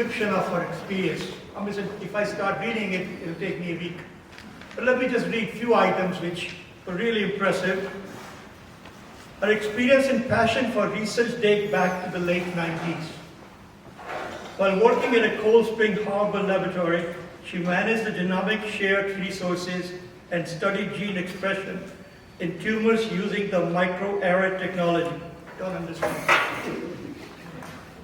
description of her experience. I mean, if I start reading it, it'll take me a week. But let me just read a few items which were really impressive. Her experience and passion for research date back to the late 90s. While working at a Cold Spring Harbor laboratory, she managed the genomic shared resources and studied gene expression in tumors using the microarray technology. Don't understand.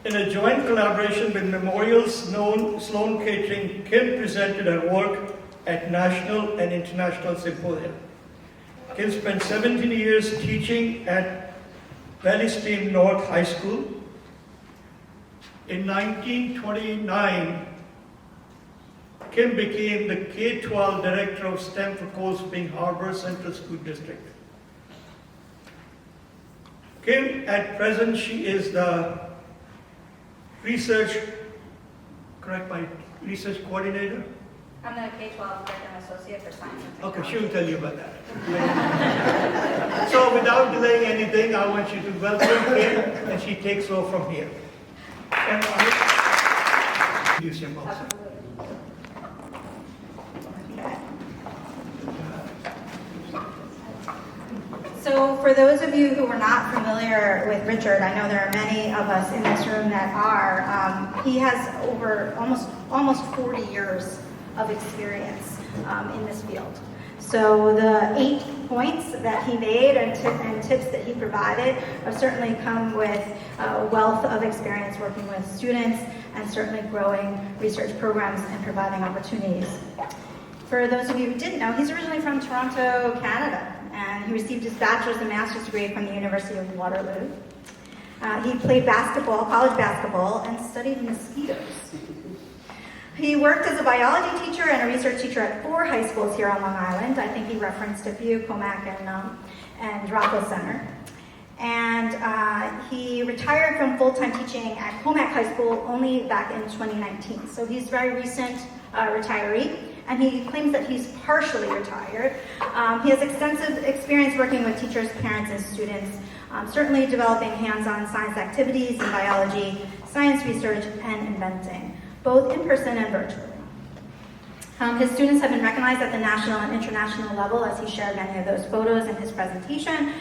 In a joint collaboration with Memorial Sloan Kettering, Kim presented her work at national and international symposia. Kim spent 17 years teaching at Valley Stream North High School. In 1929, Kim became the K-12 Director of STEM for Cold Spring Harbor Central School District. Kim, at present, she is the research coordinator? I'm the K-12 Curriculum Associate for Science and Okay, Technology. she will tell you about that. So without delaying anything, I want you to welcome Kim, and she takes over from here. And introduce him also. So for those of you who are not familiar with Richard, I know there are many of us in this room that are. He has over almost 40 years of experience in this field. So the 8 points that he made and tips that he provided have certainly come with a wealth of experience working with students and certainly growing research programs and providing opportunities. For those of you who didn't know, he's originally from Toronto, Canada, and he received his bachelor's and master's degree from the University of Waterloo. He played basketball, college basketball, and studied mosquitoes. He worked as a biology teacher and a research teacher at 4 high schools here on Long Island. I think he referenced a few, Comac and Rockwell Center. And he retired from full-time teaching at Comac High School only back in 2019. So he's a very recent retiree, and he claims that he's partially retired. He has extensive experience working with teachers, parents, and students, certainly developing hands-on science activities in biology, science research, and inventing, both in person and virtually. His students have been recognized at the national and international level, as he shared many of those photos in his presentation,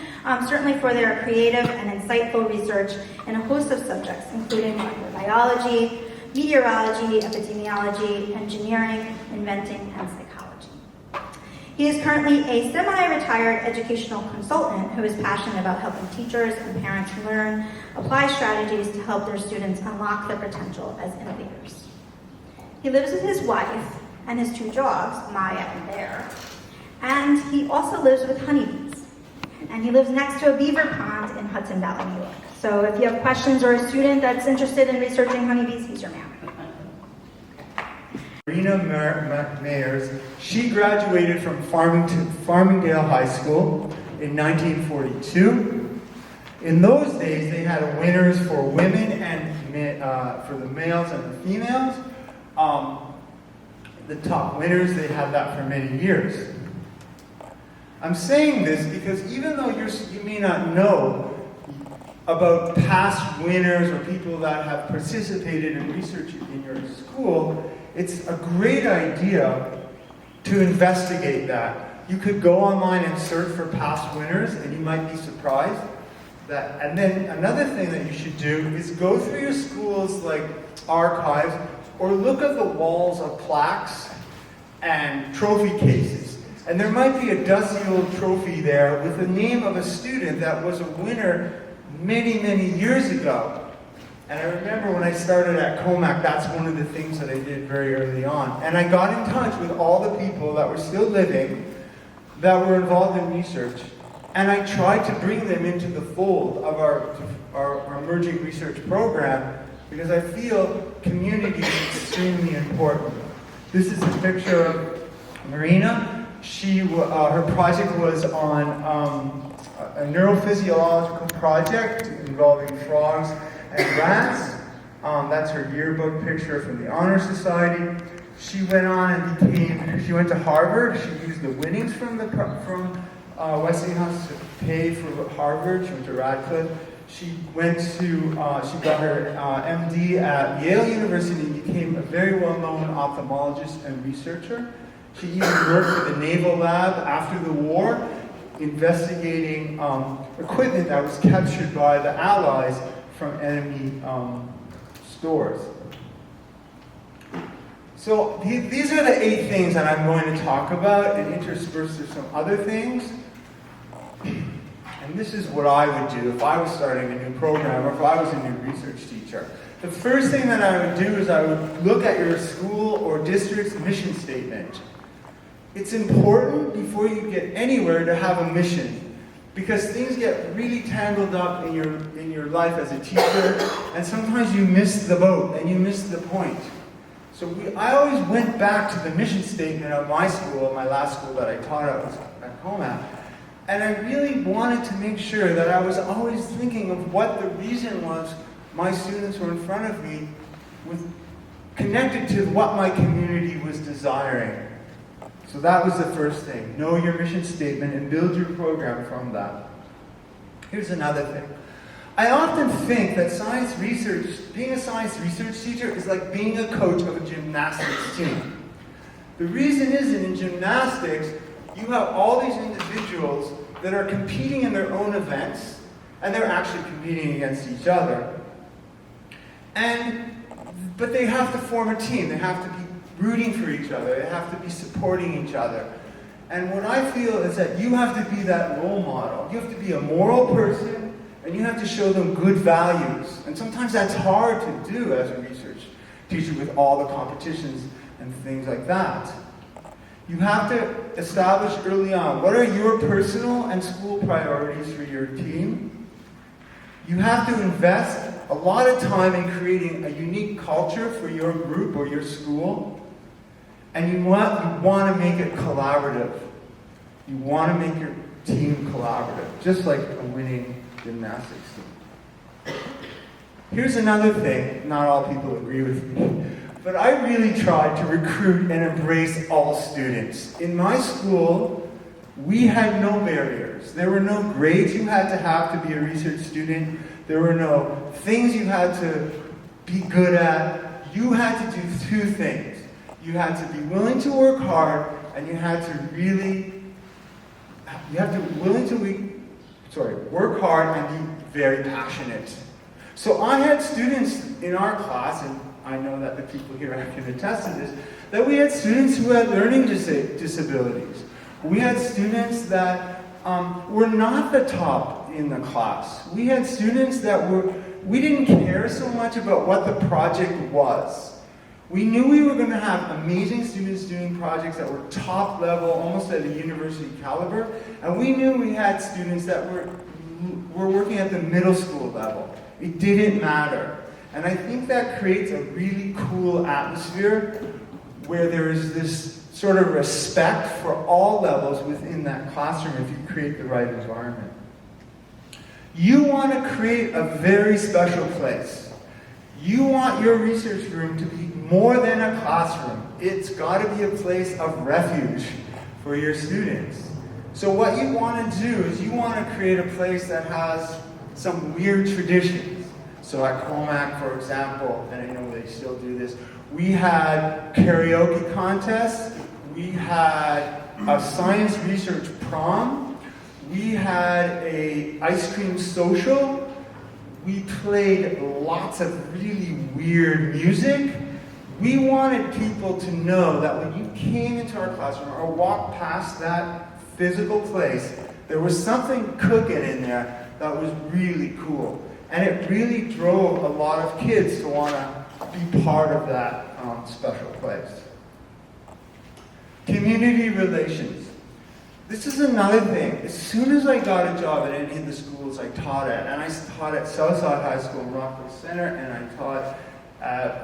certainly for their creative and insightful research in a host of subjects, including microbiology, meteorology, epidemiology, engineering, inventing, and psychology. He is currently a semi-retired educational consultant who is passionate about helping teachers and parents learn, apply strategies to help their students unlock their potential as innovators. He lives with his wife and his 2 dogs, Maya and Bear, and he also lives with honeybees. And he lives next to a beaver pond in Hudson Valley, New York. So if you have questions or a student that's interested in researching honeybees, he's your man. Marina Mayers, she graduated from Farmingdale High School in 1942. In those days, they had winners for women and for the males and the females. The top winners, they had that for many years. I'm saying this because even though you may not know about past winners or people that have participated in research in your school, it's a great idea to investigate that. You could go online and search for past winners, and you might be surprised that. And then another thing that you should do is go through your school's archives, or look at the walls of plaques and trophy cases. And there might be a dusty-old trophy there with the name of a student that was a winner many, many years ago. And I remember when I started at Comac, that's one of the things that I did very early on. And I got in touch with all the people that were still living, that were involved in research. And I tried to bring them into the fold of our emerging research program, because I feel community is extremely important. This is a picture of Marina. Her project was on a neurophysiological project involving frogs and rats. That's her yearbook picture from the Honor Society. She went on and she went to Harvard. She used the winnings from Westinghouse to pay for Harvard. She went to Radcliffe. She got her MD at Yale University and became a very well-known ophthalmologist and researcher. She even worked for the Naval Lab after the war, investigating equipment that was captured by the Allies from enemy stores. So these are the 8 things that I'm going to talk about, and interspersed with some other things. And this is what I would do if I was starting a new program or if I was a new research teacher. The first thing that I would do is I would look at your school or district's mission statement. It's important before you get anywhere to have a mission, because things get really tangled up in your life as a teacher, and sometimes you miss the boat and you miss the point. So I always went back to the mission statement of my school, my last school that I taught at home at. And I really wanted to make sure that I was always thinking of what the reason was my students were in front of me, with connected to what my community was desiring. So that was the first thing. Know your mission statement and build your program from that. Here's another thing. I often think that science research, being a science research teacher, is like being a coach of a gymnastics team. The reason is that in gymnastics, you have all these individuals that are competing in their own events, and they're actually competing against each other. But they have to form a team. They have to be rooting for each other. They have to be supporting each other. And what I feel is that you have to be that role model. You have to be a moral person, and you have to show them good values. And sometimes that's hard to do as a research teacher with all the competitions and things like that. You have to establish early on, what are your personal and school priorities for your team? You have to invest a lot of time in creating a unique culture for your group or your school. And you want to make it collaborative. You want to make your team collaborative, just like a winning gymnastics team. Here's another thing, not all people agree with me. But I really tried to recruit and embrace all students. In my school, we had no barriers. There were no grades you had to have to be a research student. There were no things you had to be good at. You had to do 2 things. You had to be willing to work hard, and you had to work hard and be very passionate. So I had students in our class, and I know that the people here can attest to this, that we had students who had learning disabilities. We had students that were not the top in the class. We had students that we didn't care so much about what the project was. We knew we were going to have amazing students doing projects that were top level, almost at a university caliber, and we knew we had students that were working at the middle school level. It didn't matter. And I think that creates a really cool atmosphere where there is this sort of respect for all levels within that classroom if you create the right environment. You want to create a very special place. You want your research room to be more than a classroom. It's got to be a place of refuge for your students. So what you want to do is you want to create a place that has some weird traditions. So at Comac, for example, and I know they still do this, we had karaoke contests, we had a science research prom, we had a ice cream social, we played lots of really weird music. We wanted people to know that when you came into our classroom or walked past that physical place, there was something cooking in there that was really cool. And it really drove a lot of kids to want to be part of that special place. Community relations. This is another thing. As soon as I got a job at any of the schools I taught at, and I taught at Southside High School in Rockville Center, and I taught at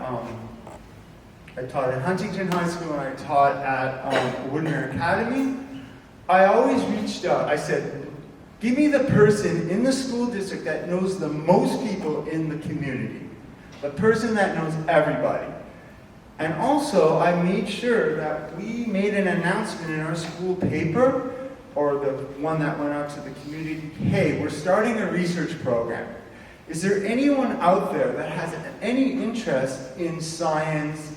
Huntington High School, and I taught at Woodmere Academy, I always reached out. I said, give me the person in the school district that knows the most people in the community. The person that knows everybody. And also, I made sure that we made an announcement in our school paper, or the one that went out to the community, hey, we're starting a research program. Is there anyone out there that has any interest in science,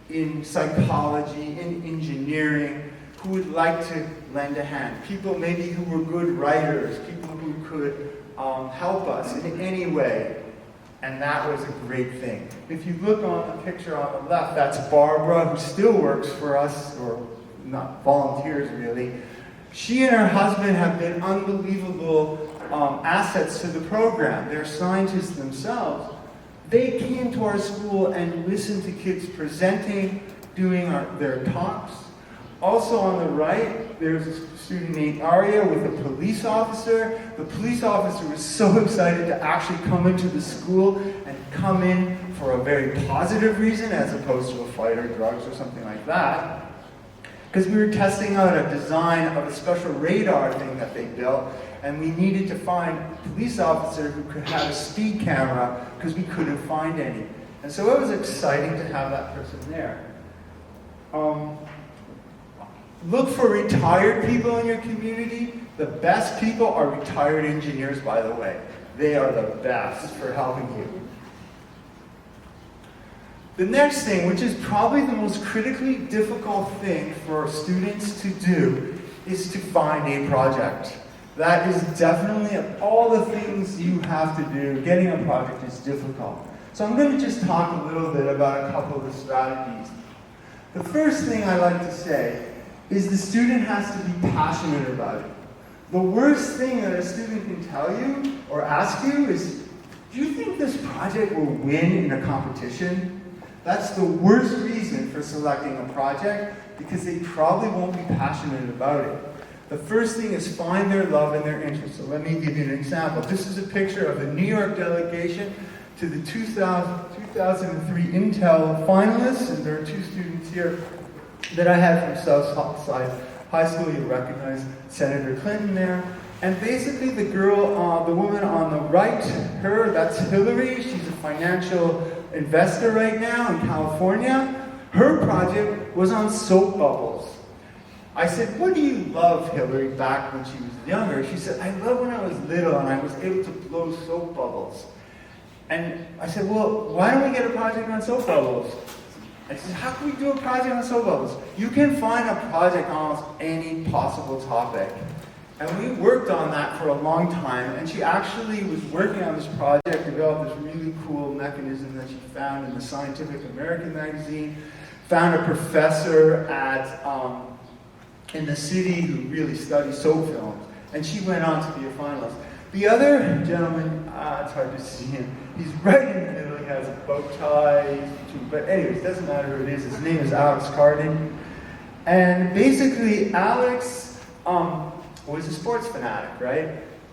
in psychology, in engineering, who would like to lend a hand? People maybe who were good writers, people who could help us in any way. And that was a great thing. If you look on the picture on the left, that's Barbara, who still works for us, or not volunteers really. She and her husband have been unbelievable assets to the program. They're scientists themselves. They came to our school and listened to kids presenting, doing their talks. Also on the right, there's a student named Arya with a police officer. The police officer was so excited to actually come into the school and come in for a very positive reason as opposed to a fight or drugs or something like that. Because we were testing out a design of a special radar thing that they built, and we needed to find a police officer who could have a speed camera because we couldn't find any. And so it was exciting to have that person there. Look for retired people in your community. The best people are retired engineers, by the way. They are the best for helping you. The next thing, which is probably the most critically difficult thing for students to do, is to find a project. That is definitely, of all the things you have to do, getting a project is difficult. So I'm going to just talk a little bit about a couple of the strategies. The first thing I like to say is the student has to be passionate about it. The worst thing that a student can tell you or ask you is, do you think this project will win in a competition? That's the worst reason for selecting a project, because they probably won't be passionate about it. The first thing is find their love and their interest. So let me give you an example. This is a picture of the New York delegation to the 2003 Intel finalists, and there are two students here that I had from Southside High School. You recognize Senator Clinton there. And basically the girl, the woman on the right, that's Hillary. She's a financial investor right now in California. Her project was on soap bubbles. I said, what do you love, Hillary, back when she was younger? She said, I love when I was little and I was able to blow soap bubbles. And I said, well, why don't we get a project on soap bubbles? I said, how can we do a project on soap bubbles? You can find a project on almost any possible topic. And we worked on that for a long time, and she actually was working on this project, developed this really cool mechanism that she found in the Scientific American magazine, found a professor in the city who really studies soap films, and she went on to be a finalist. The other gentleman, it's hard to see him, he's right in the middle, he has a bow tie, but anyways, doesn't matter who it is, his name is Alex Carden. And basically, Alex was a sports fanatic, right?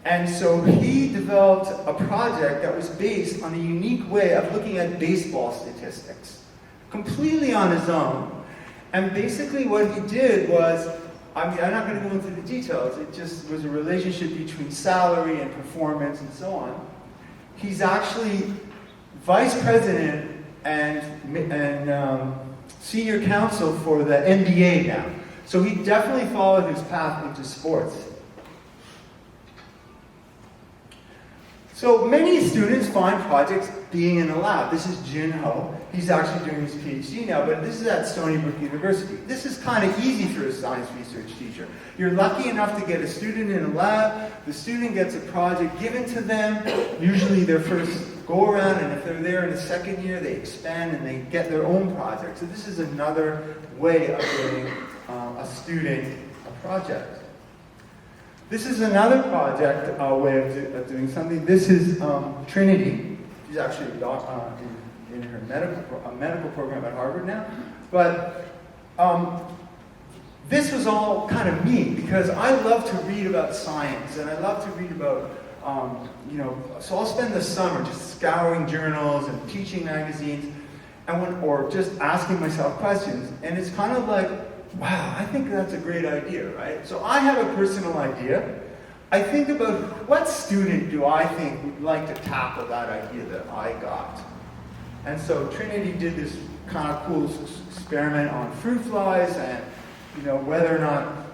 And so he developed a project that was based on a unique way of looking at baseball statistics, completely on his own. And basically what he did was, I'm not going to go into the details, it just was a relationship between salary and performance and so on. He's actually vice president and senior counsel for the NBA now. So he definitely followed his path into sports. So many students find projects being in the lab. This is Jin Ho. He's actually doing his PhD now, but this is at Stony Brook University. This is kind of easy for a science research teacher. You're lucky enough to get a student in a lab. The student gets a project given to them, usually their first go around, and if they're there in the second year, they expand and they get their own project. So this is another way of getting a student a project. This is another project way of doing something. This is Trinity. She's actually in her medical program at Harvard now. But this was all kind of me, because I love to read about science, and I love to read about, so I'll spend the summer just scouring journals and teaching magazines, or just asking myself questions. And it's kind of like, wow, I think that's a great idea, right? So I have a personal idea. I think about what student do I think would like to tackle that idea that I got. And so Trinity did this kind of cool experiment on fruit flies and whether or not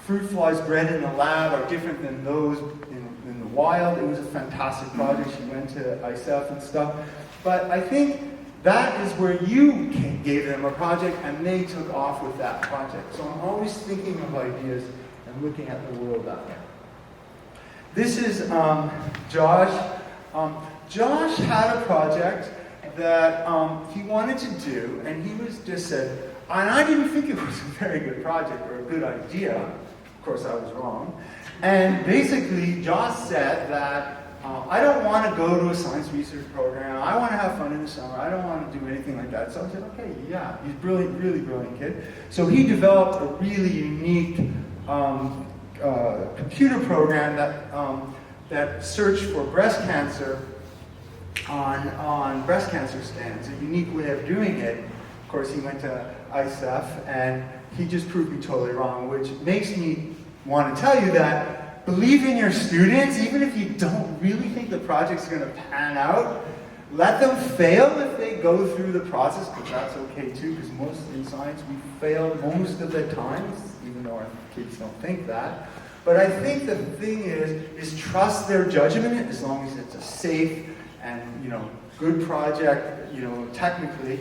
fruit flies bred in the lab are different than those in the wild. It was a fantastic project. She went to ISF and stuff. But I think that is where you gave them a project and they took off with that project. So I'm always thinking of ideas and looking at the world that way. This is Josh. Josh had a project that he wanted to do, and he was just said, and I didn't think it was a very good project or a good idea. Of course, I was wrong. And basically, Josh said that I don't want to go to a science research program. I want to have fun in the summer. I don't want to do anything like that. So I said, okay, yeah, he's brilliant, really brilliant kid. So he developed a really unique computer program that searched for breast cancer on breast cancer scans. A unique way of doing it. Of course, he went to ISF, and he just proved me totally wrong, which makes me want to tell you that believe in your students, even if you don't really think the project's going to pan out. Let them fail if they go through the process, because that's okay too, because most in science we fail most of the times, even though our kids don't think that. But I think the thing is trust their judgment, as long as it's a safe and good project, technically.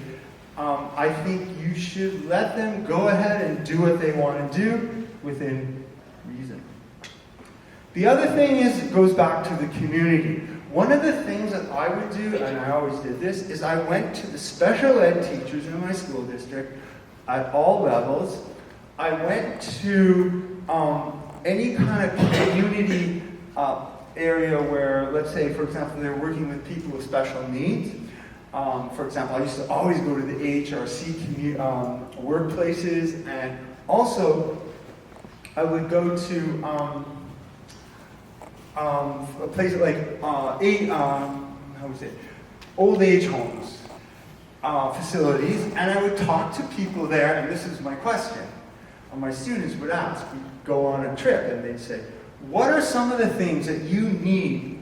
I think you should let them go ahead and do what they want to do within reason. The other thing it goes back to the community. One of the things that I would do, and I always did this, is I went to the special ed teachers in my school district at all levels. I went to any kind of community area where, let's say, for example, they're working with people with special needs. For example, I used to always go to the AHRC workplaces, and also I would go to a place like old age homes, facilities, and I would talk to people there, and this is my question. My students would ask, we'd go on a trip, and they'd say, what are some of the things that you need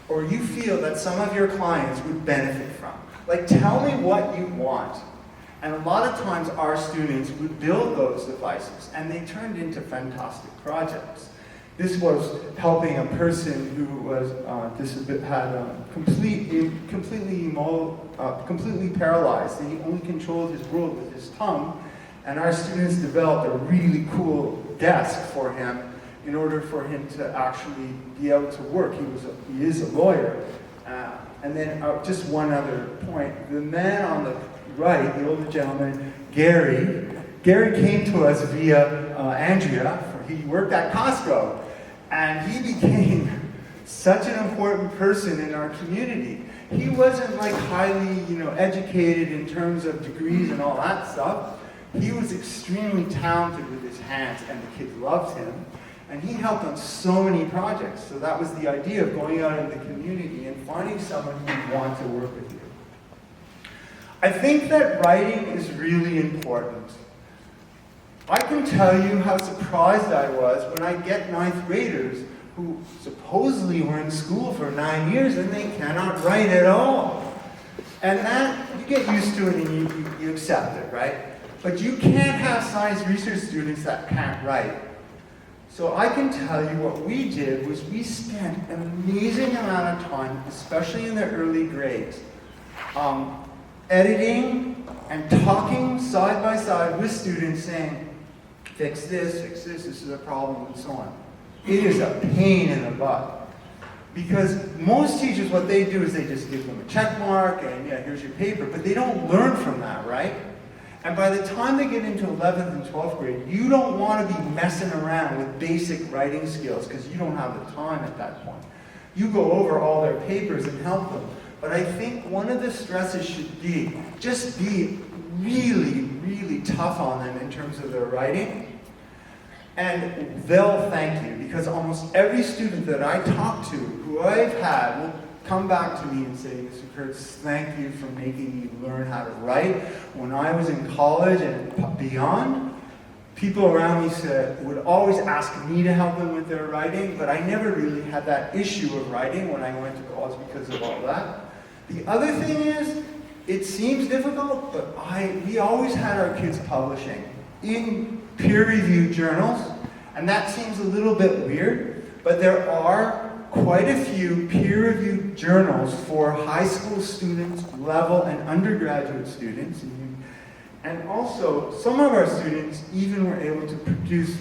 or you feel that some of your clients would benefit from? Like, tell me what you want. And a lot of times our students would build those devices, and they turned into fantastic projects. This was helping a person who was completely paralyzed, and he only controlled his world with his tongue. And our students developed a really cool desk for him in order for him to actually be able to work. He is a lawyer. And then just one other point. The man on the right, the older gentleman, Gary came to us via Andrea. He worked at Costco. And he became such an important person in our community. He wasn't like highly, educated in terms of degrees and all that stuff. He was extremely talented with his hands, and the kids loved him. And he helped on so many projects. So that was the idea of going out in the community and finding someone who would want to work with you. I think that writing is really important. I can tell you how surprised I was when I get ninth graders who supposedly were in school for 9 years and they cannot write at all. And that, you get used to it and you accept it, right? But you can't have science research students that can't write. So I can tell you what we did was we spent an amazing amount of time, especially in the early grades, editing and talking side by side with students saying, fix this, this is a problem, and so on. It is a pain in the butt. Because most teachers, what they do is they just give them a check mark, and yeah, here's your paper, but they don't learn from that, right? And by the time they get into 11th and 12th grade, you don't want to be messing around with basic writing skills, because you don't have the time at that point. You go over all their papers and help them. But I think one of the stresses should be, just be really, really tough on them in terms of their writing. And they'll thank you, because almost every student that I talk to, who I've had, will come back to me and say, Mr. Kurtz, thank you for making me learn how to write. When I was in college and beyond, people around me would always ask me to help them with their writing, but I never really had that issue of writing when I went to college because of all that. The other thing is, it seems difficult, but we always had our kids publishing in peer-reviewed journals, And that seems a little bit weird, but there are quite a few peer-reviewed journals for high school students level and undergraduate students. And also, some of our students even were able to produce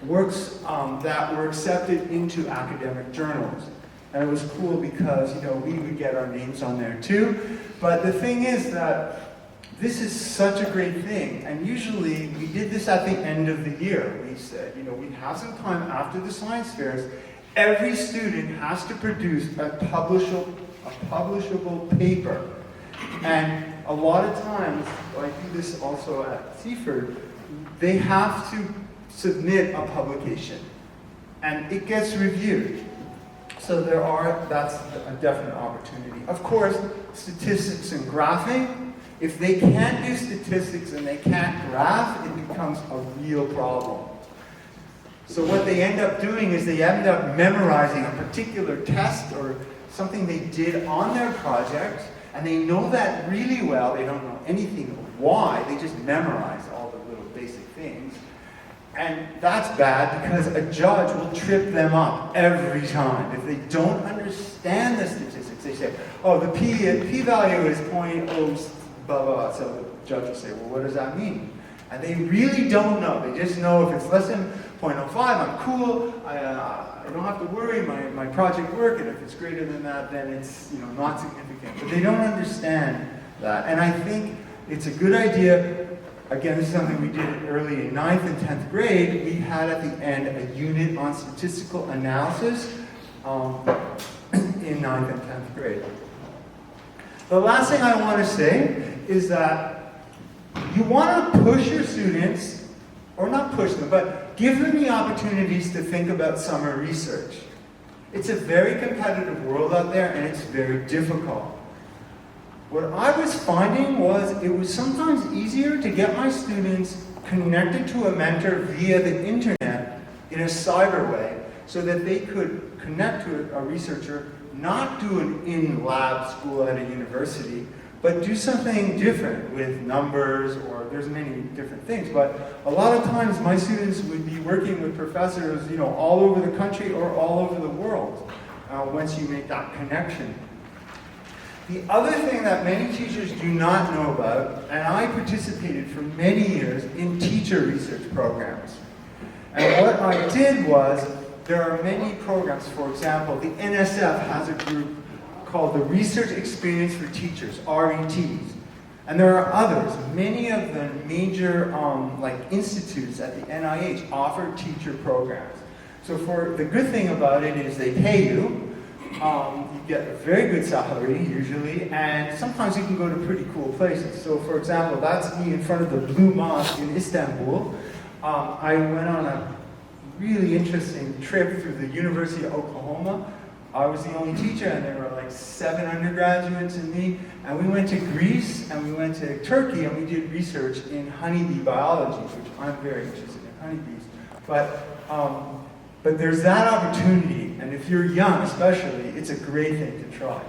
works that were accepted into academic journals. And it was cool because, we would get our names on there too. But the thing is that this is such a great thing. And usually, we did this at the end of the year. We said, we'd have some time after the science fairs. Every student has to produce a publishable paper. And a lot of times, I do this also at Seaford, they have to submit a publication. And it gets reviewed. So that's a definite opportunity. Of course, statistics and graphing, if they can't do statistics and they can't graph, it becomes a real problem. So what they end up doing is they end up memorizing a particular test or something they did on their project, and they know that really well. They don't know anything why, they just memorize all the little basic things. And that's bad because a judge will trip them up every time. If they don't understand the statistics, they say, oh, the p-value is 0.0, blah, blah, blah. So the judge will say, well, what does that mean? And they really don't know. They just know if it's less than 0.05, I'm cool, I don't have to worry, my project worked, and if it's greater than that, then it's not significant. But they don't understand that. And I think it's a good idea. Again, this is something we did early in 9th and 10th grade. We had at the end a unit on statistical analysis in 9th and 10th grade. The last thing I want to say is that you want to push your students, or not push them, but give them the opportunities to think about summer research. It's a very competitive world out there, and it's very difficult. What I was finding was it was sometimes easier to get my students connected to a mentor via the internet in a cyber way so that they could connect to a researcher, not do an in-lab school at a university, but do something different with numbers, or there's many different things. But a lot of times my students would be working with professors, all over the country or all over the world once you make that connection. The other thing that many teachers do not know about, and I participated for many years in teacher research programs. And what I did was, there are many programs. For example, the NSF has a group called the Research Experience for Teachers, RETs. And there are others. Many of the major institutes at the NIH offer teacher programs. So the good thing about it is they pay you. You get a very good salary, usually, and sometimes you can go to pretty cool places. So, for example, that's me in front of the Blue Mosque in Istanbul. I went on a really interesting trip through the University of Oklahoma. I was the only teacher, and there were like 7 undergraduates and me. And we went to Greece, and we went to Turkey, and we did research in honeybee biology, which I'm very interested in honeybees. But there's that opportunity, and if you're young especially, it's a great thing to try.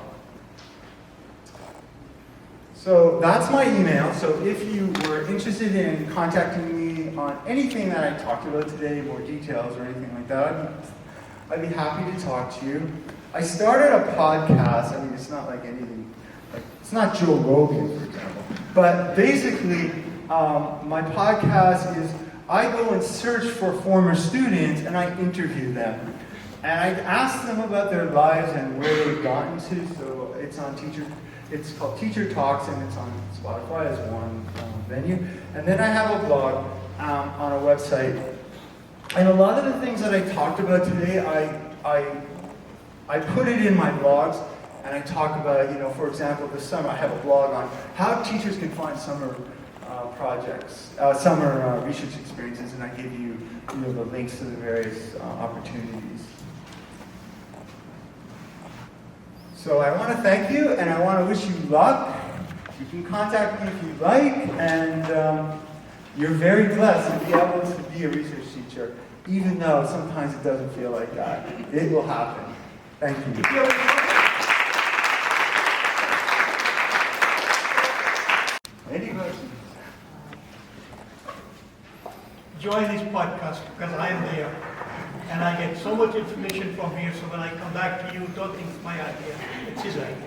So that's my email. So if you were interested in contacting me on anything that I talked about today, more details or anything like that, I'd be happy to talk to you. I started a podcast. I mean, it's not like anything, it's not Joe Rogan, for example. But basically, my podcast is, I go and search for former students and I interview them. And I ask them about their lives and where they've gotten to. So it's called Teacher Talks, and it's on Spotify as one venue. And then I have a blog on a website. And a lot of the things that I talked about today, I put it in my blogs, and I talk about, for example, this summer I have a blog on how teachers can find summer projects, summer research experiences, and I give you, the links to the various opportunities. So I want to thank you, and I want to wish you luck. You can contact me if you like, and you're very blessed to be able to be a research teacher, even though sometimes it doesn't feel like that. It will happen. Thank you. Any questions? join this podcast because I am there. And I get so much information from here, so when I come back to you, don't think it's my idea. It's his idea.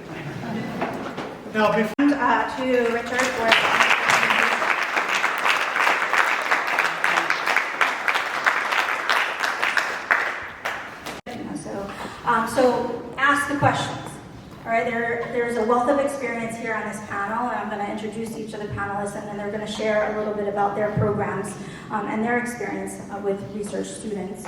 Now, before... To Richard for... So ask the questions. All right, there's a wealth of experience here on this panel, and I'm going to introduce each of the panelists, and then they're going to share a little bit about their programs and their experience with research students.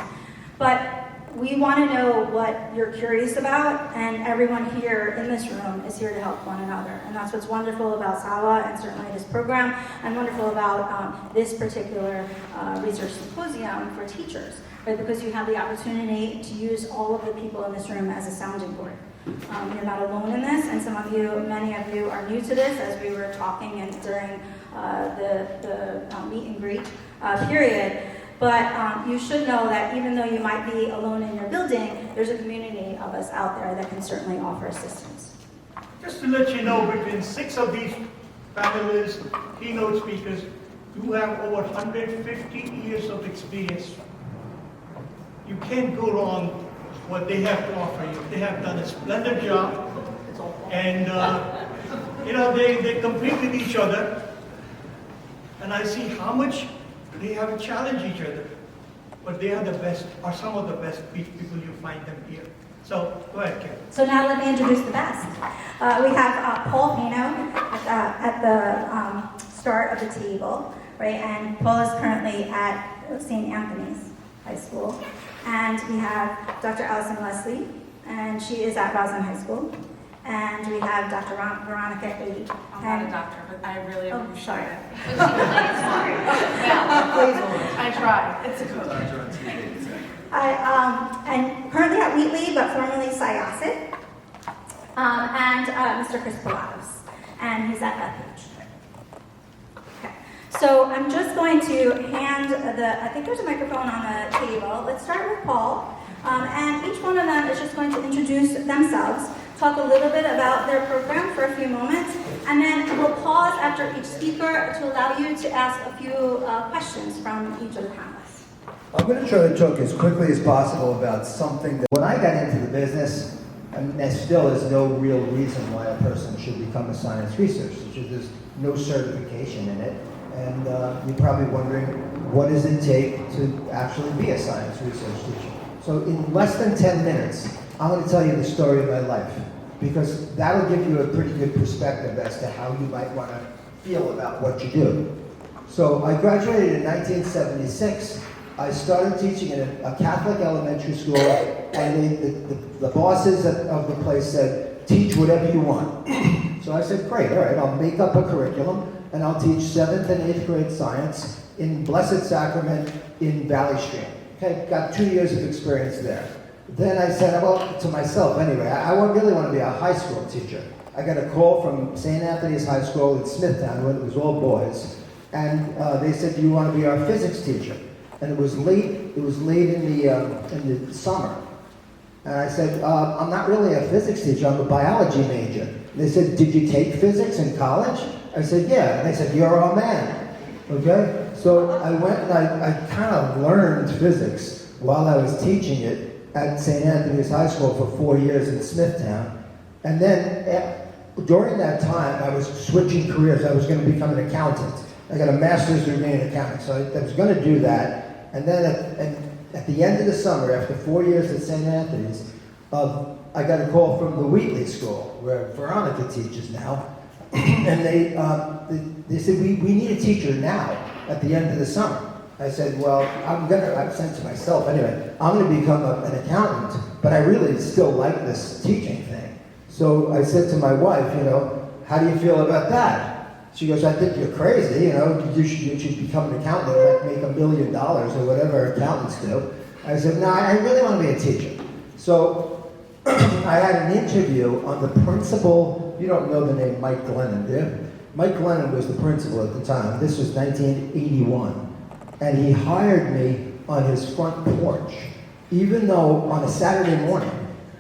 But we want to know what you're curious about, and everyone here in this room is here to help one another. And that's what's wonderful about SAAWA, and certainly this program, and wonderful about this particular research symposium for teachers, right? Because you have the opportunity to use all of the people in this room as a sounding board. You're not alone in this, and some of you, many of you are new to this, as we were talking and during the meet and greet period. But you should know that even though you might be alone in your building, there's a community of us out there that can certainly offer assistance. Just to let you know, between 6 of these panelists, keynote speakers, you have over 150 years of experience. You can't go wrong what they have to offer you. They have done a splendid job, and they compete with each other, and I see how much they have to challenge each other, but they are the best, or some of the best people you find them here. So go ahead, Karen. So now let me introduce the best. We have Paul Pino at the start of the table, right? And Paul is currently at St. Anthony's High School. And we have Dr. Allison Leslie, and she is at Roslyn High School. And we have Dr. Veronica Lee. I'm not a doctor, but I really appreciate sorry. it. Sorry. Yeah, I tried. It's a coach. And currently at Wheatley, but formerly SAAWA. And Mr. Chris Pilatos. And he's at Bethpage. Okay. So I'm just going to hand I think there's a microphone on the table. Let's start with Paul. And each one of them is just going to introduce themselves, talk a little bit about their program for a few moments, and then we'll pause after each speaker to allow you to ask a few questions from each of the panelists. I'm going to try to talk as quickly as possible about something that when I got into the business, and there still is no real reason why a person should become a science research teacher. There's no certification in it. And you're probably wondering, what does it take to actually be a science research teacher? So in less than 10 minutes, I'm going to tell you the story of my life, because that'll give you a pretty good perspective as to how you might want to feel about what you do. So I graduated in 1976. I started teaching in a Catholic elementary school, and the bosses of the place said, teach whatever you want. So I said, great, all right, I'll make up a curriculum, and I'll teach 7th and 8th grade science in Blessed Sacrament in Valley Stream. Okay, got 2 years of experience there. Then I said, well, to myself anyway, I really want to be a high school teacher. I got a call from St. Anthony's High School in Smithtown, when it was all boys, and they said, do you want to be our physics teacher? And it was late in the summer. And I said, I'm not really a physics teacher, I'm a biology major. And they said, did you take physics in college? I said, yeah. And they said, you're our man. Okay? So I went and I kind of learned physics while I was teaching it at St. Anthony's High School for 4 years in Smithtown. And then during that time, I was switching careers. I was going to become an accountant. I got a master's degree in accounting, so I was going to do that. And then at the end of the summer, after 4 years at St. Anthony's, I got a call from the Wheatley School, where Veronica teaches now. And they said, we need a teacher now, at the end of the summer. I said, well, I said to myself, anyway, I'm going to become an accountant, but I really still like this teaching thing. So I said to my wife, how do you feel about that? She goes, I think you're crazy, you should become an accountant, like make $1 million or whatever accountants do. I said, no, I really want to be a teacher. So I had an interview on the principal. You don't know the name Mike Glennon, do you? Mike Glennon was the principal at the time. This was 1981. And he hired me on his front porch, even though on a Saturday morning,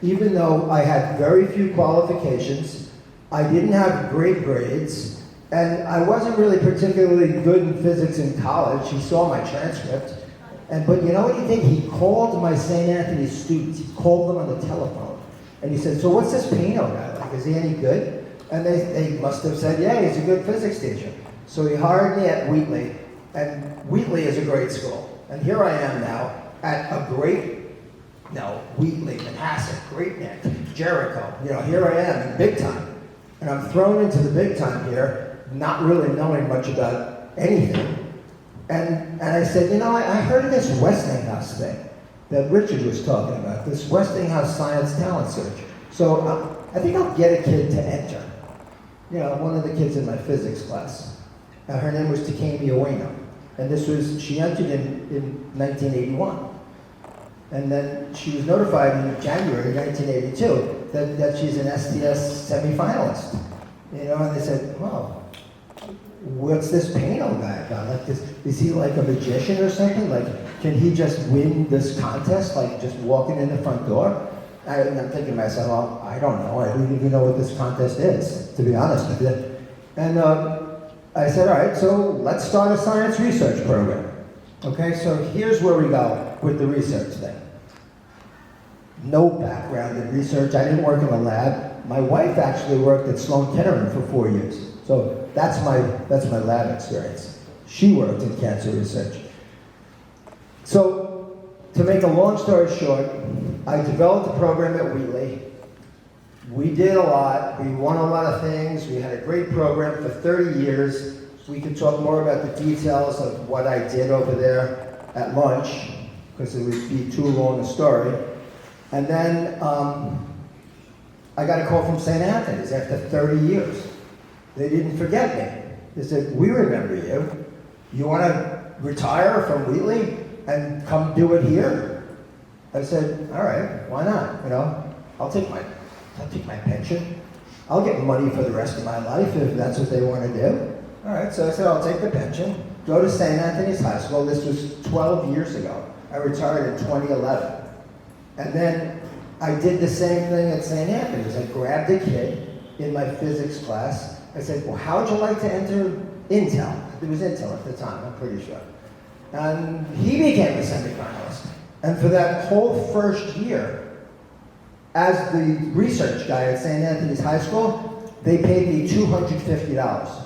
even though I had very few qualifications, I didn't have great grades, And I wasn't really particularly good in physics in college. He saw my transcript. But you know what he did? He called my St. Anthony's students. He called them on the telephone. And he said, so what's this Pino guy like? Is he any good? And they must have said, yeah, he's a good physics teacher. So he hired me at Wheatley. And Wheatley is a great school. And here I am now at a Wheatley, Manhasset, Great Neck, Jericho. Here I am in big time. And I'm thrown into the big time here, not really knowing much about anything. And I said, I heard of this Westinghouse thing that Richard was talking about, this Westinghouse Science Talent Search. So I think I'll get a kid to enter. One of the kids in my physics class. Her name was Takemi Ueno. And she entered in 1981. And then she was notified in January 1982 that she's an STS semifinalist. And they said, well, what's this Pino guy about? Like this, is he like a magician or something? Like, can he just win this contest, like just walking in the front door? And I'm thinking to myself, well, I don't know. I don't even know what this contest is, to be honest with you. And I said, all right, so let's start a science research program. Okay, so here's where we go with the research thing. No background in research. I didn't work in a lab. My wife actually worked at Sloan Kettering for 4 years. So that's my lab experience. She worked in cancer research. So to make a long story short, I developed a program at Wheatley. We did a lot. We won a lot of things. We had a great program for 30 years. We could talk more about the details of what I did over there at lunch, because it would be too long a story. And then I got a call from St. Anthony's after 30 years. They didn't forget me. They said, we remember you. You want to retire from Wheatley and come do it here? I said, all right, why not? I'll take my pension. I'll get money for the rest of my life if that's what they want to do. All right, so I said, I'll take the pension, go to St. Anthony's High School. This was 12 years ago. I retired in 2011. And then I did the same thing at St. Anthony's. I grabbed a kid in my physics class. I said, well, how would you like to enter Intel? It was Intel at the time, I'm pretty sure. And he became a semifinalist. And for that whole first year, as the research guy at St. Anthony's High School, they paid me $250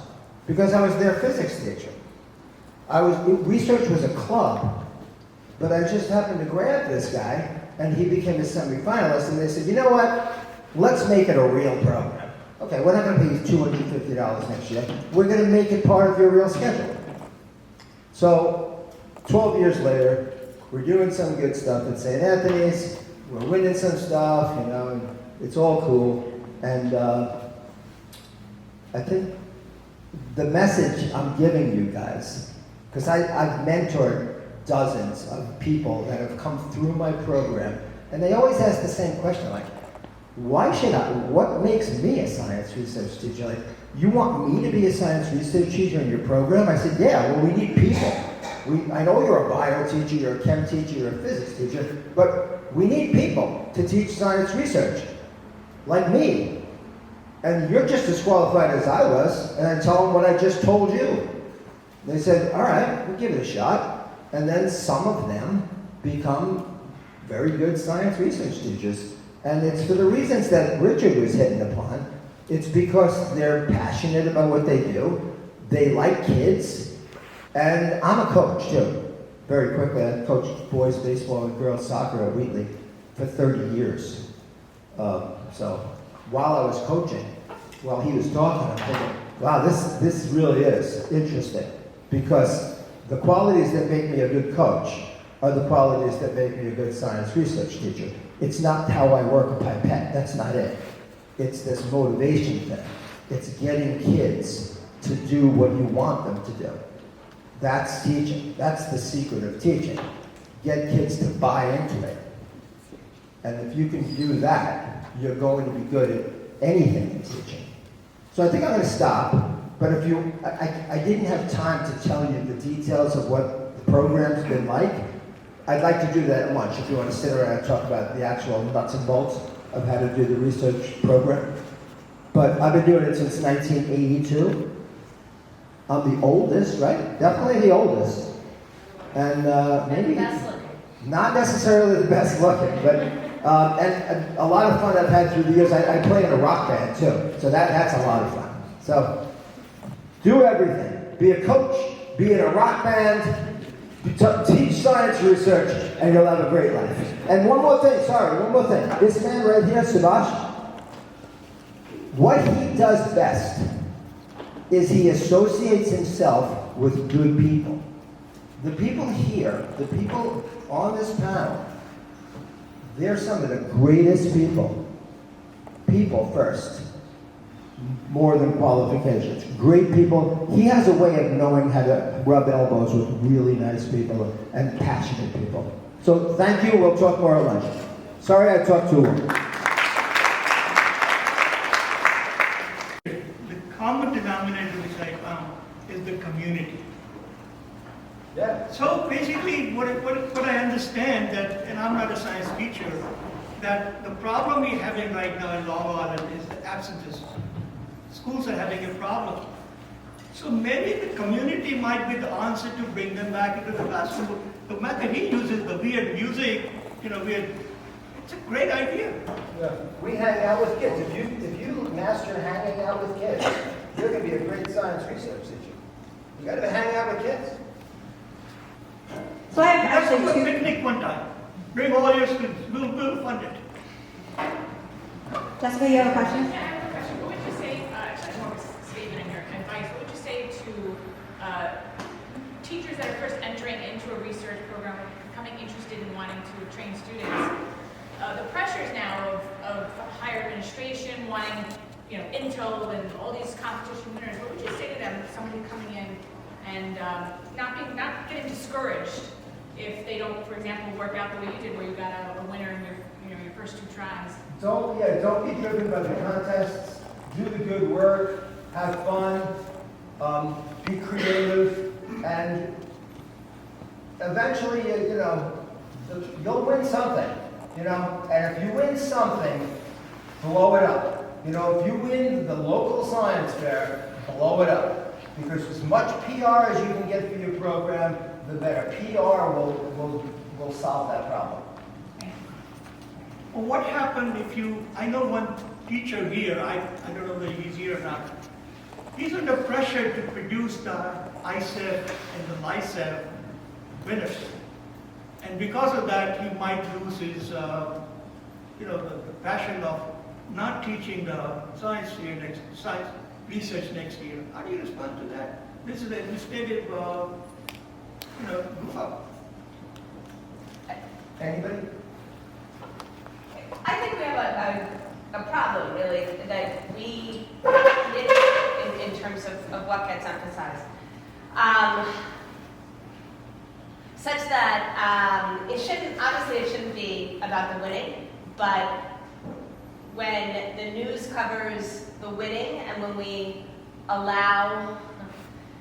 because I was their physics teacher. Research was a club, but I just happened to grab this guy, and he became a semifinalist, and they said, you know what? Let's make it a real program. Okay, we're not going to pay you $250 next year. We're going to make it part of your real schedule. So, 12 years later, we're doing some good stuff at St. Anthony's. We're winning some stuff, and it's all cool. And I think the message I'm giving you guys, because I've mentored dozens of people that have come through my program, and they always ask the same question, like, what makes me a science research teacher? Like, you want me to be a science research teacher in your program? I said, yeah, well, we need people. I know you're a bio teacher, you're a chem teacher, you're a physics teacher, but we need people to teach science research, like me. And you're just as qualified as I was, and I tell them what I just told you. They said, all right, we'll give it a shot. And then some of them become very good science research teachers. And it's for the reasons that Richard was hitting upon. It's because they're passionate about what they do. They like kids. And I'm a coach, too. Very quickly, I coached boys baseball and girls soccer at Wheatley for 30 years. So while I was coaching, while he was talking, I'm thinking, wow, this really is interesting. Because the qualities that make me a good coach are the qualities that make me a good science research teacher. It's not how I work a pipette, that's not it. It's this motivation thing. It's getting kids to do what you want them to do. That's teaching. That's the secret of teaching. Get kids to buy into it. And if you can do that, you're going to be good at anything in teaching. So I think I'm going to stop, but if I didn't have time to tell you the details of what the program's been like. I'd like to do that at lunch if you want to sit around and talk about the actual nuts and bolts of how to do the research program. But I've been doing it since 1982, I'm the oldest, right? Definitely the oldest. And maybe Best looking. not necessarily the best looking, but and a lot of fun I've had through the years. I play in a rock band too, so that's a lot of fun. So do everything. Be a coach, be in a rock band, teach science research, and you'll have a great life. And one more thing, this man right here, Subash, what he does best is he associates himself with good people. The people here, the people on this panel, they're some of the greatest people. People first, more than qualifications. Great people. He has a way of knowing how to rub elbows with really nice people and passionate people. So thank you. We'll talk more at lunch. Sorry I talked too long. The common denominator which I found is the community. Yeah. So basically, what I understand that, and I'm not a science teacher, that the problem we're having right now in Long Island is the absenteeism. Schools are having a problem. So maybe the community might be the answer to bring them back into the classroom. The method he uses, the weird music, it's a great idea. Yeah. We hang out with kids. If you master hanging out with kids, you're going to be a great science research teacher. You got to hang out with kids. So I have Let's actually do a two. picnic one time. Bring all your students. We'll fund it. Jessica, you have a question? Yeah, I have a question. What would you say, actually more of a statement in your advice, what would you say to teachers that are first entering into a research program or becoming interested in wanting to train students? The pressures now of higher administration, wanting Intel and all these competition winners, what would you say to them, somebody coming in and not getting discouraged if they don't, for example, work out the way you did, where you got a winner in your first 2 tries? Don't be driven by the contests. Do the good work. Have fun. Be creative, and eventually, you'll win something. And if you win something, blow it up. If you win the local science fair, blow it up. Because as much PR as you can get for your program, the better. PR will solve that problem. Well, what happened if I know one teacher here, I don't know whether he's here or not, he's under pressure to produce the ICEF and the LICEF winners. And because of that, he might lose his, the passion of not teaching the science research next year. How do you respond to that? This is an administrative, goof up. Anybody? I think we have a problem, really, that we in terms of what gets emphasized. Such that it shouldn't be about the winning, but when the news covers the winning and when we allow,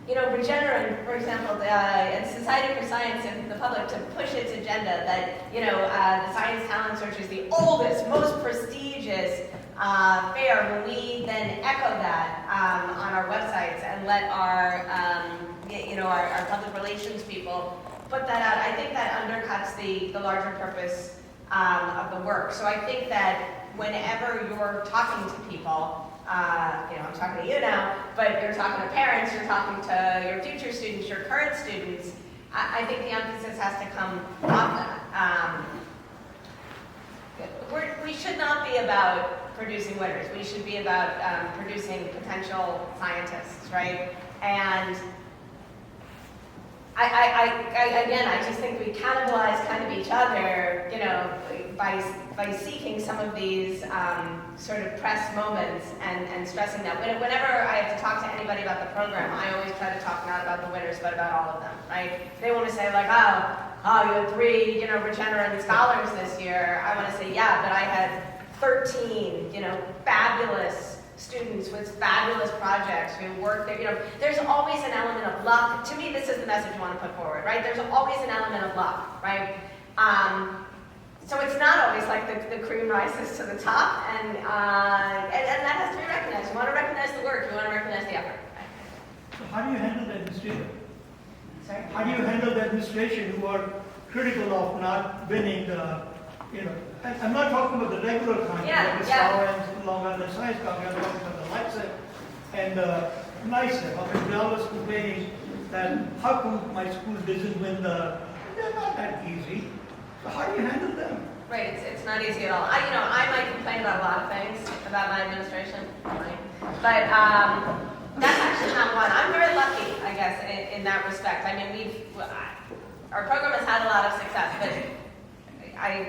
Regeneron, for example, the Society for Science and the public to push its agenda that, the Science Talent Search is the oldest, most prestigious fair, when we then echo that on our websites and let our public relations people put that out, I think that undercuts the larger purpose of the work. So I think that whenever you're talking to people, I'm talking to you now, but you're talking to parents, you're talking to your future students, your current students, I think the emphasis has to come off that. We should not be about producing winners. We should be about producing potential scientists, right? And I just think we cannibalize kind of each other, by seeking some of these sort of press moments and stressing that. Whenever I have to talk to anybody about the program, I always try to talk not about the winners, but about all of them, right? They want to say like, oh, you had 3, Regeneron scholars this year. I want to say, yeah, but I had 13, fabulous students with fabulous projects who work there. There's always an element of luck. To me, this is the message you want to put forward, right? There's always an element of luck, right? So it's not always like the cream rises to the top, and that has to be recognized. You want to recognize the work, you want to recognize the effort. So how do you handle the administrator? Sorry? How do you handle the administration who are critical of not winning the, I'm not talking about the regular kind, like the SAAWA and Long Island Science Congress, I'm talking about the LICEP and the NICEP. I mean, they're always complaining that how come my school doesn't win they're not that easy. So how do you handle them? Right, it's not easy at all. I might complain about a lot of things about my administration, but that's actually not one. I'm very lucky, I guess, in that respect. I mean, our program has had a lot of success, but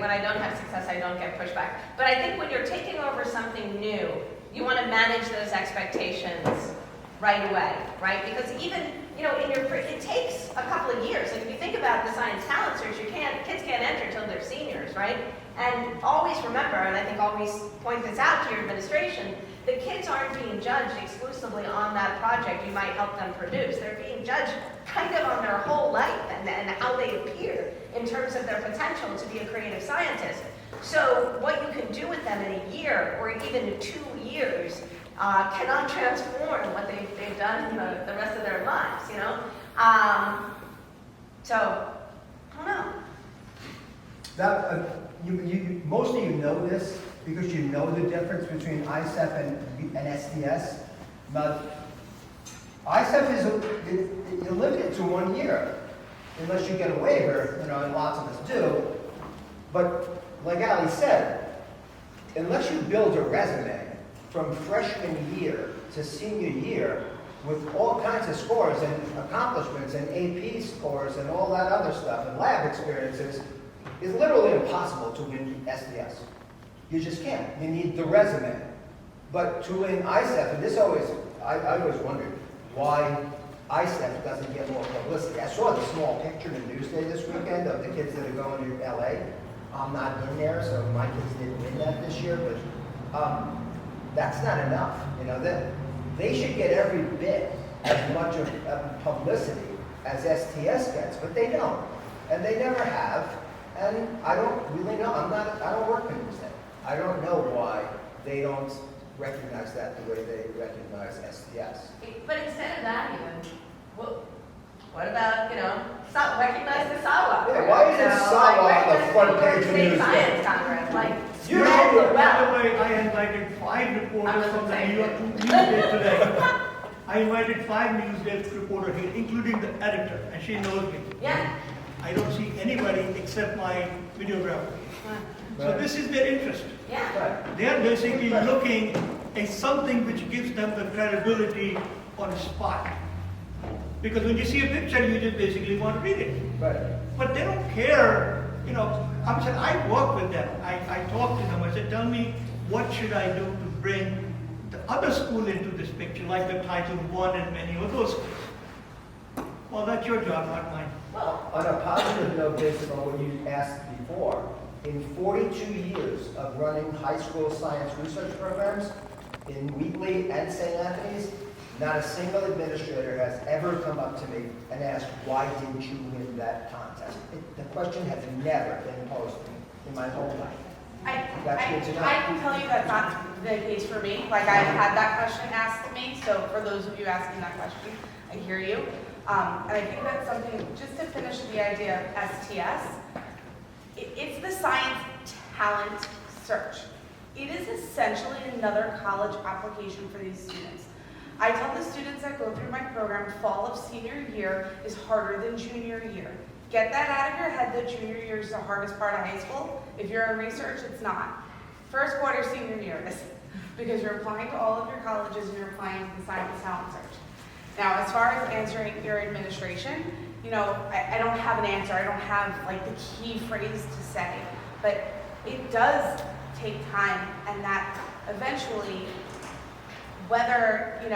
when I don't have success, I don't get pushback. But I think when you're taking over something new, you want to manage those expectations right away, right? Because even, it takes a couple of years. Like if you think about the science talent search, kids can't enter until they're seniors, right? And always remember, and I think always point this out to your administration, the kids aren't being judged exclusively on that project you might help them produce. They're being judged kind of on their whole life and how they appear in terms of their potential to be a creative scientist. So what you can do with them in a year or even in 2 years cannot transform what they've done the rest of their lives, So, I don't know. That, most of you know this because you know the difference between ICEP and SDS. Now, ICEP you're limited to 1 year, unless you get a waiver, and lots of us do. But like Ali said, unless you build a resume from freshman year to senior year with all kinds of scores and accomplishments and AP scores and all that other stuff and lab experiences, it's literally impossible to win SDS. You just can't. You need the resume. But to win ICEP, and I always wondered why ICEP doesn't get more publicity. I saw the small picture in Newsday this weekend of the kids that are going to LA. I'm not in there, so my kids didn't win that this year, but that's not enough. They should get every bit as much of publicity as STS gets, but they don't. And they never have. And I don't really know. I don't work in Newsday. I don't know why they don't recognize that the way they recognize STS. But instead of that even, what about, stop recognize the SAAWA? Yeah, why is it SAAWA on the front page of State Newsday? Science Congress, By the way, I invited 5 reporters from the New York Newsday today. I invited 5 Newsday reporters here, including the editor, and she knows me. Yeah. I don't see anybody except my videographer. So this is their interest. Yeah. They are basically looking at something which gives them the credibility on the spot. Because when you see a picture, you just basically want to read it. Right. But they don't care, I work with them. I talk to them. I said, tell me, what should I do to bring the other school into this picture, like the Title I and many of those schools? Well, that's your job, not mine. Well, on a positive note, based on what you asked before, in 42 years of running high school science research programs in Wheatley and St. Anthony's, not a single administrator has ever come up to me and asked, why didn't you win that contest? The question has never been posed to me in my whole life. That's good to know. I can tell you that's not the case for me. Like, I've had that question asked to me, so for those of you asking that question, I hear you. And I think that's something, just to finish the idea of STS, it's the science talent search. It is essentially another college application for these students. I tell the students that go through my program, fall of senior year is harder than junior year. Get that out of your head that junior year is the hardest part of high school. If you're in research, it's not. First quarter senior year is, because you're applying to all of your colleges and you're applying to the science talent search. Now, as far as answering your administration, I don't have an answer. I don't have like the key phrase to say, but it does take time, and that eventually, whether it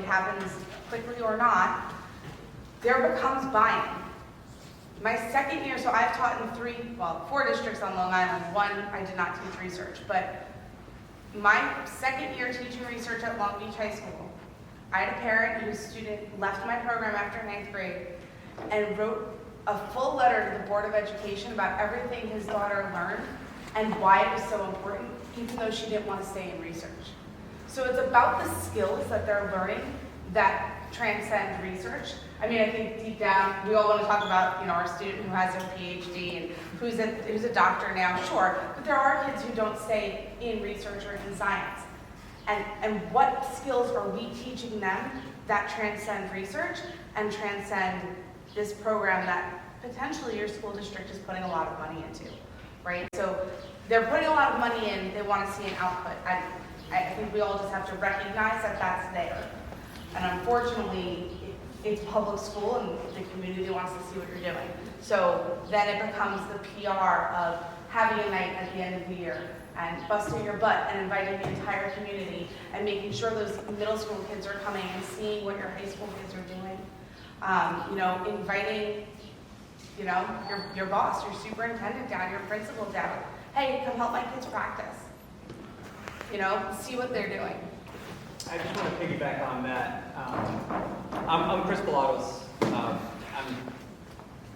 happens quickly or not, there becomes buy-in. My second year, so I've taught in 4 districts on Long Island. 1, I did not teach research, but my second year teaching research at Long Beach High School, I had a parent whose student left my program after 9th grade and wrote a full letter to the Board of Education about everything his daughter learned and why it was so important, even though she didn't want to stay in research. So it's about the skills that they're learning that transcend research. I mean, I think deep down, we all want to talk about, our student who has their PhD and who's a doctor now, sure, but there are kids who don't stay in research or in science. And what skills are we teaching them that transcend research and transcend this program that potentially your school district is putting a lot of money into, right? So they're putting a lot of money in, they want to see an output. I think we all just have to recognize that that's there. And unfortunately, it's public school and the community wants to see what you're doing. So then it becomes the PR of having a night at the end of the year and busting your butt and inviting the entire community and making sure those middle school kids are coming and seeing what your high school kids are doing. Inviting, your boss, your superintendent down, your principal down. Hey, come help my kids practice. See what they're doing. I just want to piggyback on that. I'm Chris Pilatos. I'm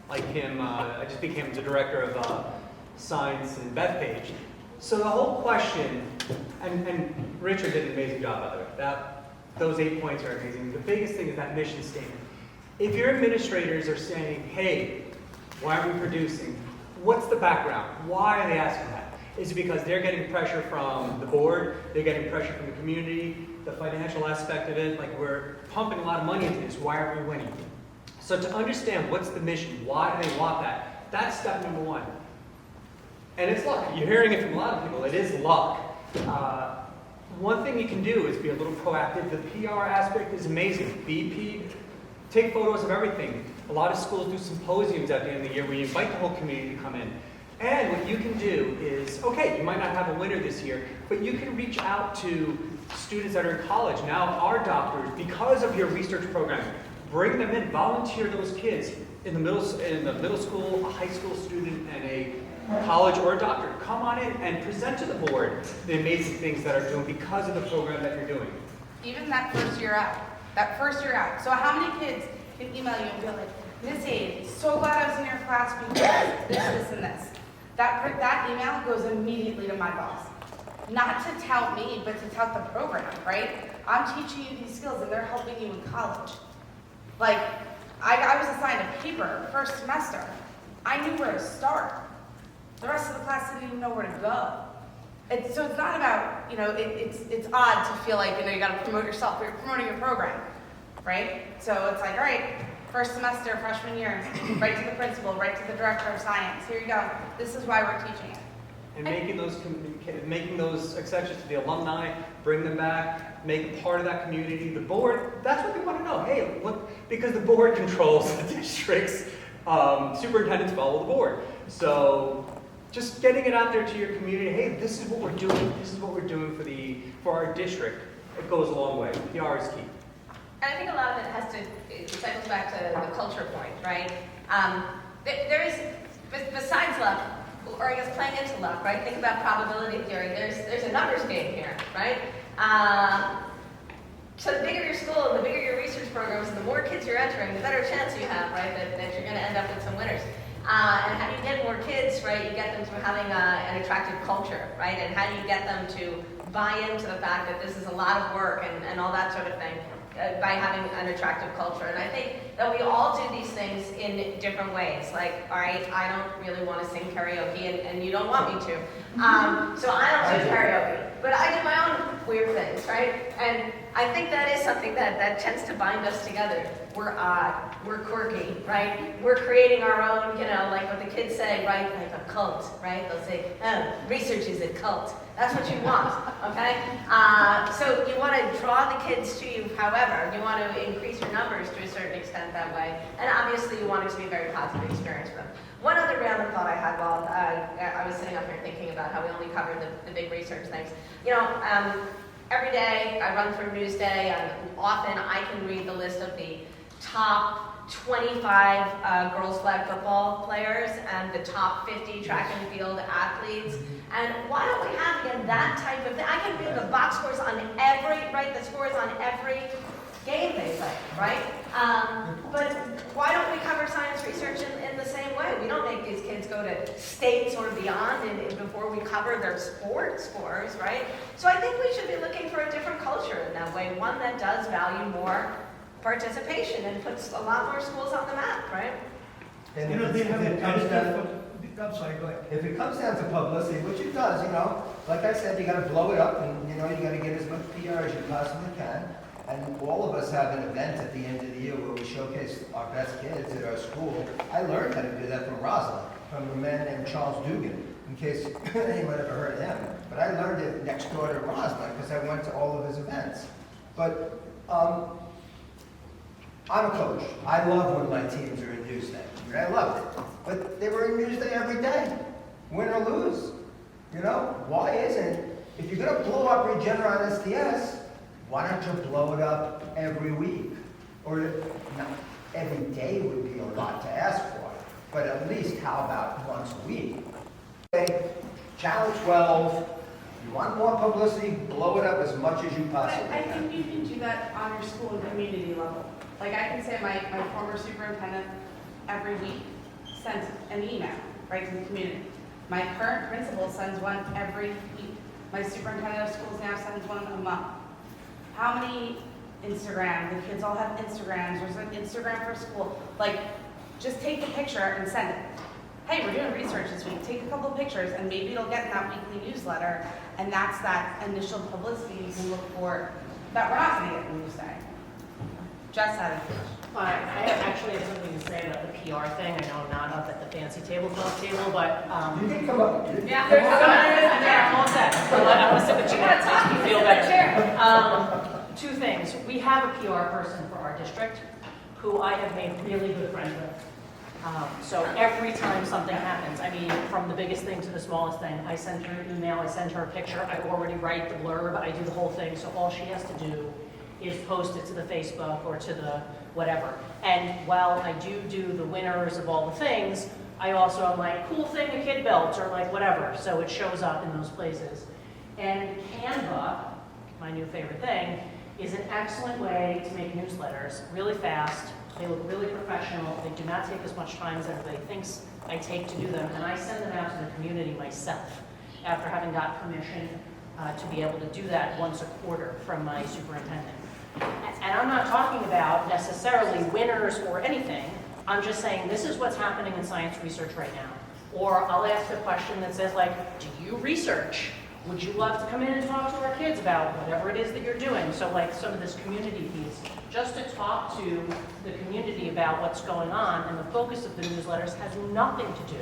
like him. I just became the director of science in Bethpage. So the whole question, and Richard did an amazing job, by the way. Those 8 points are amazing. The biggest thing is that mission statement. If your administrators are saying, hey, why aren't we producing? What's the background? Why are they asking that? Is it because they're getting pressure from the board, they're getting pressure from the community, the financial aspect of it, like we're pumping a lot of money into this, why are we winning? So to understand what's the mission, why do they want that, that's step number one. And it's luck. You're hearing it from a lot of people, it is luck. One thing you can do is be a little proactive. The PR aspect is amazing. BP, take photos of everything. A lot of schools do symposiums at the end of the year where you invite the whole community to come in. And what you can do is, okay, you might not have a winner this year, but you can reach out to students that are in college. Now, our doctors, because of your research program, bring them in, volunteer those kids in the middle school, a high school student, and a college or a doctor. Come on in and present to the board the amazing things that are doing because of the program that you're doing. Even that first year out. So how many kids can email you and be like, Miss Aid, so glad I was in your class because this, and this. That email goes immediately to my boss. Not to tout me, but to tout the program, right? I'm teaching you these skills and they're helping you in college. Like, I was assigned a paper first semester. I knew where to start. The rest of the class didn't even know where to go. So it's not about, it's odd to feel like, you gotta promote yourself, but you're promoting your program, right? So it's like, all right, first semester, freshman year, right to the principal, right to the director of science. Here you go. This is why we're teaching it. And making those exceptions to the alumni, bring them back, make them part of that community. The board, that's what they want to know. Hey, because the board controls the district's superintendents follow the board. So just getting it out there to your community. Hey, this is what we're doing. This is what we're doing for our district. It goes a long way. PR is key. And I think a lot of it cycles back to the culture point, right? There is, besides luck, or I guess playing into luck, right? Think about probability theory. There's a numbers game here, right? So the bigger your school, and the bigger your research programs, and the more kids you're entering, the better chance you have, right, that you're going to end up with some winners. And how do you get more kids, right? You get them to having an attractive culture, right? And how do you get them to buy into the fact that this is a lot of work and all that sort of thing? By having an attractive culture. And I think that we all do these things in different ways. Like, all right, I don't really want to sing karaoke and you don't want me to. So I don't do karaoke. But I do my own weird things, right? And I think that is something that tends to bind us together. We're odd, we're quirky, right? We're creating our own, like what the kids say, right? Like a cult, right? They'll say, oh, research is a cult. That's what you want, okay? So you want to draw the kids to you, however, you want to increase your numbers to a certain extent that way, and obviously you want it to be a very positive experience for them. One other random thought I had while I was sitting up here thinking about how we only covered the big research things. Every day I run through Newsday, and often I can read the list of the top 25 girls flag football players and the top 50 track and field athletes. And why don't we have, again, that type of thing? I can read the box scores on the scores on every game they play, right? But why don't we cover science research in the same way? We don't make these kids go to states or beyond before we cover their sports scores, right? So I think we should be looking for a different culture in that way, one that does value more participation and puts a lot more schools on the map, right? And You know, if they it's- have if a it comes down- I'm sorry, go ahead. If it comes down to publicity, which it does, like I said, you gotta blow it up and, you gotta get as much PR as you possibly can. And all of us have an event at the end of the year where we showcase our best kids at our school. I learned how to do that from Rosalind, from a man named Charles Dugan, in case anyone ever heard of him. But I learned it next door to Rosalind because I went to all of his events. But I'm a coach. I love when my teams are in Newsday. I loved it. But they were in Newsday every day, win or lose. Why isn't, if you're going to blow up Regeneron STS, why don't you blow it up every week? Or not every day would be a lot to ask for, but at least how about once a week? Okay, Challenge 12, you want more publicity, blow it up as much as you possibly I can. think you can do that on your school and community level. Like I can say my former superintendent every week sends an email, right, to the community. My current principal sends one every week. My superintendent of schools now sends one a month. How many Instagram? The kids all have Instagrams. There's an Instagram for school. Like, just take the picture and send it. Hey, we're doing research this week. Take a couple of pictures and maybe it'll get in that weekly newsletter. And that's that initial publicity you can look for that we're not going to get in Newsday. Jess had a question. I actually have something to say about the PR thing. I know I'm not up at the fancy tablecloth table, but You can come up. yeah, there's I'm all set. I want to sit with you guys. Makes me feel better. Two things. We have a PR person for our district who I have made really good friends with. So every time something happens, I mean, from the biggest thing to the smallest thing, I send her an email, I send her a picture, I already write the blurb, I do the whole thing. So all she has to do is post it to the Facebook or to the whatever. And while I do the winners of all the things, I also am like, cool thing a kid built or like whatever. So it shows up in those places. And Canva, my new favorite thing, is an excellent way to make newsletters really fast. They look really professional. They do not take as much time as everybody thinks I take to do them. And I send them out to the community myself after having got permission to be able to do that once a quarter from my superintendent. And I'm not talking about necessarily winners or anything. I'm just saying this is what's happening in science research right now. Or I'll ask a question that says like, do you research? Would you love to come in and talk to our kids about whatever it is that you're doing? So like some of this community piece, just to talk to the community about what's going on, and the focus of the newsletters has nothing to do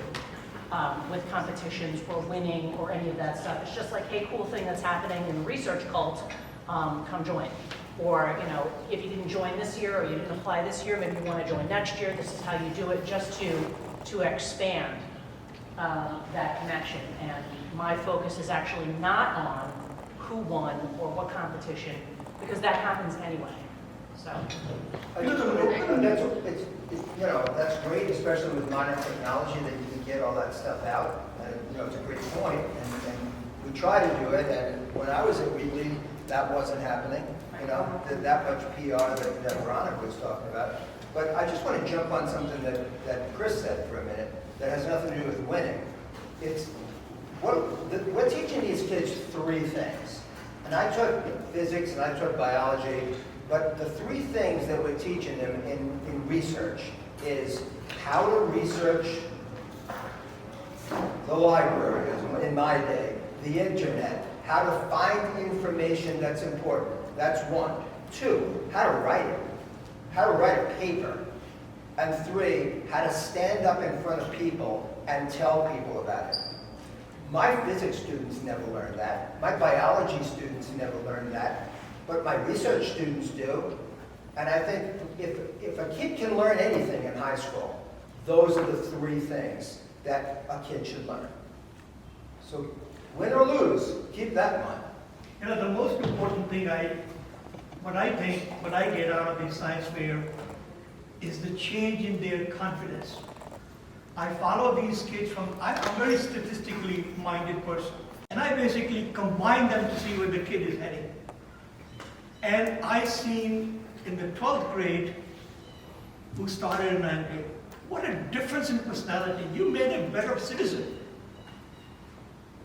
with competitions or winning or any of that stuff. It's just like, hey, cool thing that's happening in the research cult, come join. Or, if you didn't join this year or you didn't apply this year, maybe you want to join next year, this is how you do it, just to expand that connection. And my focus is actually not on who won or what competition, because that happens anyway. So. That's great, especially with modern technology, that you can get all that stuff out. And, it's a great point, and we try to do it. And when I was at Wheatley, that wasn't happening. That much PR that Veronica was talking about. But I just want to jump on something that Chris said for a minute that has nothing to do with winning. We're teaching these kids three things. And I took physics and I took biology, but the three things that we're teaching them in research is how to research the library, as in my day, the internet, how to find information that's important. That's one. Two, how to write it, how to write a paper. And three, how to stand up in front of people and tell people about it. My physics students never learned that. My biology students never learned that. But my research students do. And I think if a kid can learn anything in high school, those are the three things that a kid should learn. So win or lose, keep that in mind. The most important thing what I get out of the science fair is the change in their confidence. I follow these kids I'm a very statistically minded person. And I basically combine them to see where the kid is heading. And I seen in the 12th grade, who started in 9th grade, what a difference in personality. You made a better citizen.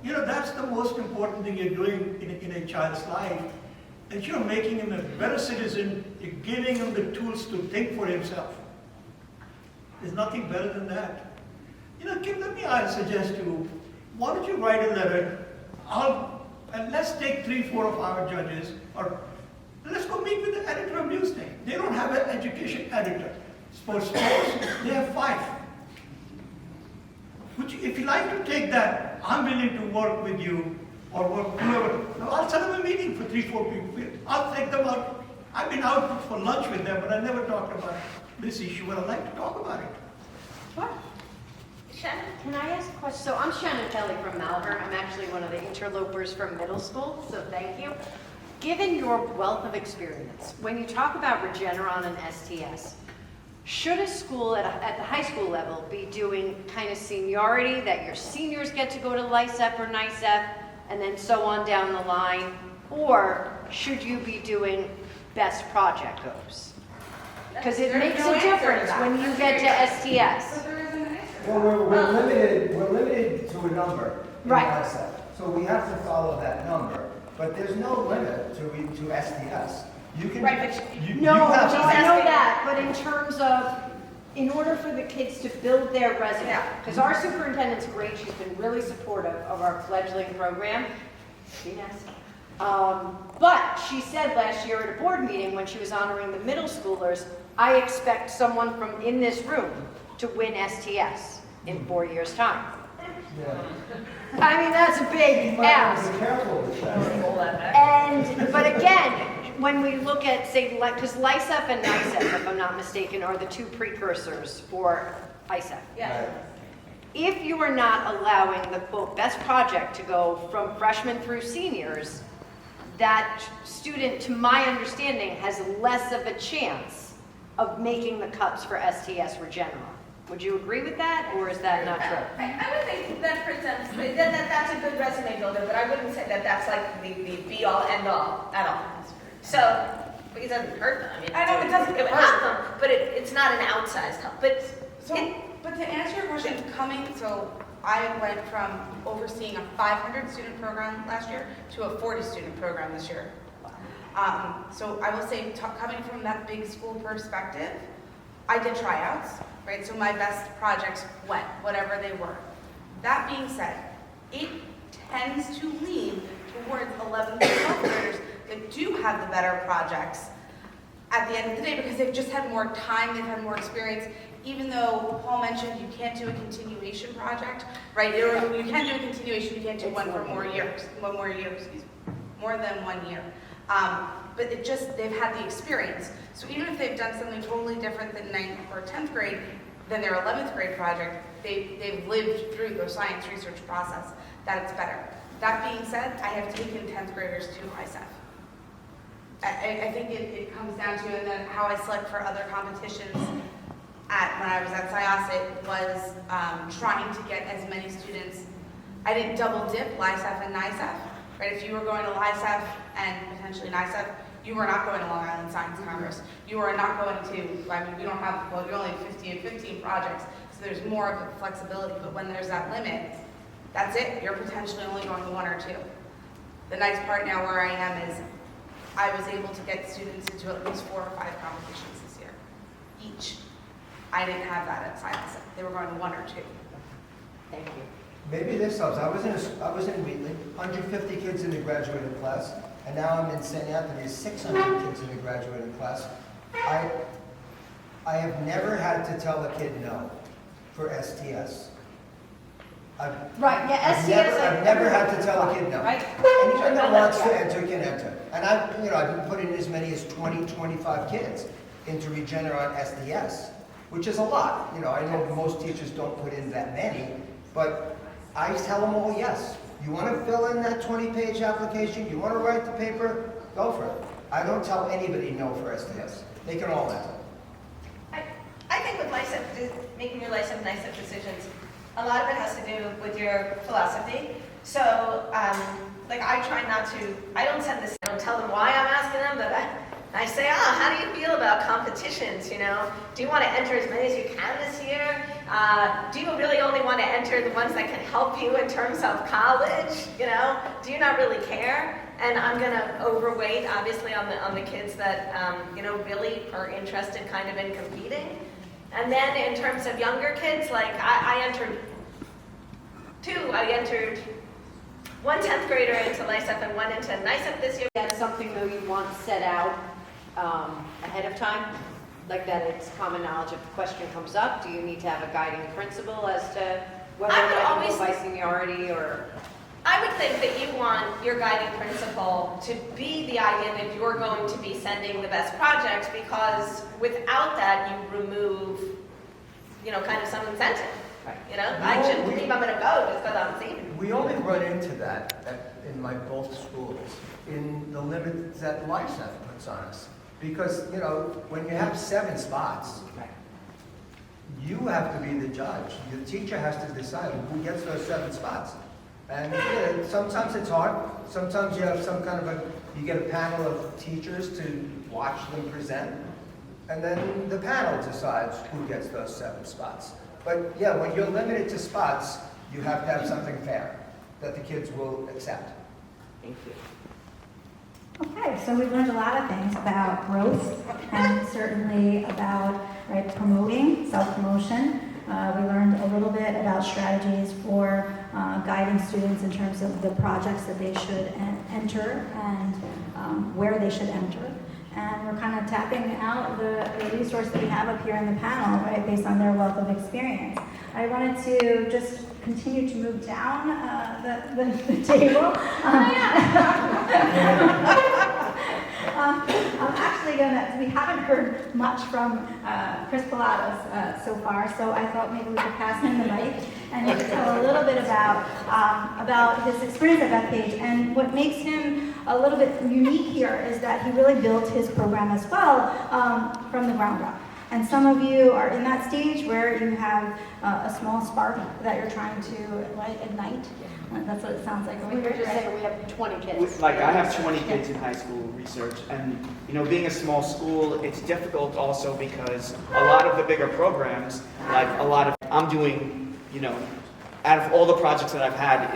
That's the most important thing you're doing in a child's life. that you're making him a better citizen, you're giving him the tools to think for himself. There's nothing better than that. You know, Kim, I suggest you, why don't you write a letter, and let's take 3-4 of our judges, or let's go meet with the editor of Newsday. They don't have an education editor. For sports, they have 5. If you like to take that, I'm willing to work with you, or work whoever. No, I'll set up a meeting for 3-4 people. I'll take them out. I've been out for lunch with them, but I never talked about this issue, but I'd like to talk about it. What? Shannon? Can I ask a question? So I'm Shannon Kelly from Malvern. I'm actually one of the interlopers from middle school, so thank you. Given your wealth of experience, when you talk about Regeneron and STS, should a school at the high school level be doing kind of seniority, that your seniors get to go to LICEP or NICEP, and then so on down the line? Or should you be doing best project goes? Because it makes a difference when you get to STS. Well, we're limited to a number in Right. LICEP. So we have to follow that number. But there's no limit to SDS. You can. Right, but you No, have no, to- I know that, but in terms of, in order for the kids to build their resume, Yeah. because our superintendent's great, she's been really supportive of our fledgling program. Yes. But she said last year at a board meeting when she was honoring the middle schoolers, I expect someone from in this room to win STS in 4 years' time. Yeah. I mean, that's a big You might have to ask. be careful with that. Pull that back. But again, when we look at, say, because LICEP and NICEP, if I'm not mistaken, are the 2 precursors for ICEP. Yeah. Right. If you are not allowing the quote best project to go from freshmen through seniors, that student, to my understanding, has less of a chance of making the cuts for STS Regeneron. Would you agree with that, or is that not true? I would think that presents, that's a good resume builder, but I wouldn't say that that's like the be-all, end-all at all. So, it doesn't hurt them. I mean, I know, it doesn't would hurt. help them, but it's not an outsized help. But But to answer your question, I went from overseeing a 500 student program last year to a 40 student program this year. So I will say, coming from that big school perspective, I did tryouts, right? So my best projects went, whatever they were. That being said, it tends to lean towards 11th and 12th graders that do have the better projects at the end of the day because they've just had more time, they've had more experience. Even though Paul mentioned you can't do a continuation project, right? You can do a continuation, you can't do one for more years, more than 1 year. But they've had the experience. So even if they've done something totally different than 9th or 10th grade, than their 11th grade project, they've lived through the science research process, that it's better. That being said, I have taken 10th graders to ISEF. I think it comes down to, and then how I select for other competitions when I was at SAAWA, it was trying to get as many students. I didn't double dip LICEF and NICEF, right? If you were going to LICEF and potentially NICEF, you were not going to Long Island Science Congress. You are not going to, I mean, we don't have, well, we only have 50 and 15 projects, so there's more of a flexibility, but when there's that limit, that's it, you're potentially only going to 1 or 2. The nice part now where I am is I was able to get students into at least 4 or 5 competitions this year, each. I didn't have that at SAAWA. They were going to 1 or 2. Thank you. Maybe this helps. I was in Wheatley, 150 kids in the graduating class, and now I'm in St. Anthony's, 600 kids in the graduating class. I have never had to tell a kid no for STS. Right, yeah, STS. I've never had to tell a kid no. Right. Anyone that wants to enter can enter. And I've been putting as many as 20, 25 kids into Regeneron SDS, which is a lot. I know most teachers don't put in that many, but I tell them all yes. You want to fill in that 20-page application? You want to write the paper? Go for it. I don't tell anybody no for SDS. They can all enter. I think with LICEP, making your LICEP and NICEP decisions, a lot of it has to do with your philosophy. So, I try not to, I don't tell them why I'm asking them, but I say, how do you feel about competitions, Do you want to enter as many as you can this year? Do you really only want to enter the ones that can help you in terms of college? You know, do you not really care? And I'm going to overweight, obviously, on the kids that, you know, really are interested kind of in competing. And then in terms of younger kids, like I entered one 10th grader into LICEP and one into NICEP this year. That's something though you want set out ahead of time? Like that it's common knowledge if the question comes up? Do you need to have a guiding principle as to whether or not you go by seniority or? I would think that you want your guiding principle to be the idea that you're going to be sending the best projects, because without that you remove, you know, kind of some incentive. Right. You know, I shouldn't believe I'm going to go just because I'm senior. We only run into that in my both schools, in the limits that LICEP puts on us. Because, you know, when you have 7 spots, you have to be the judge. The teacher has to decide who gets those 7 spots. And sometimes it's hard. Sometimes you have you get a panel of teachers to watch them present. And then the panel decides who gets those 7 spots. But yeah, when you're limited to spots, you have to have something fair that the kids will accept. Thank you. Okay, so we've learned a lot of things about growth and certainly about promoting, self-promotion. We learned a little bit about strategies for guiding students in terms of the projects that they should enter and where they should enter. And we're kind of tapping out the resource that we have up here in the panel, right, based on their wealth of experience. I wanted to just continue to move down the table. I'm actually we haven't heard much from Chris Pilatos so far, so I thought maybe we could pass him the mic and he could tell a little bit about his experience at Bethpage. And what makes him a little bit unique here is that he really built his program as well from the ground up. And some of you are in that stage where you have a small spark that you're trying to ignite. That's what it sounds like. We were just saying we have 20 kids. Like I have 20 kids in high school research, and you know, being a small school, it's difficult also because a lot of the bigger programs, I'm doing, you know, out of all the projects that I've had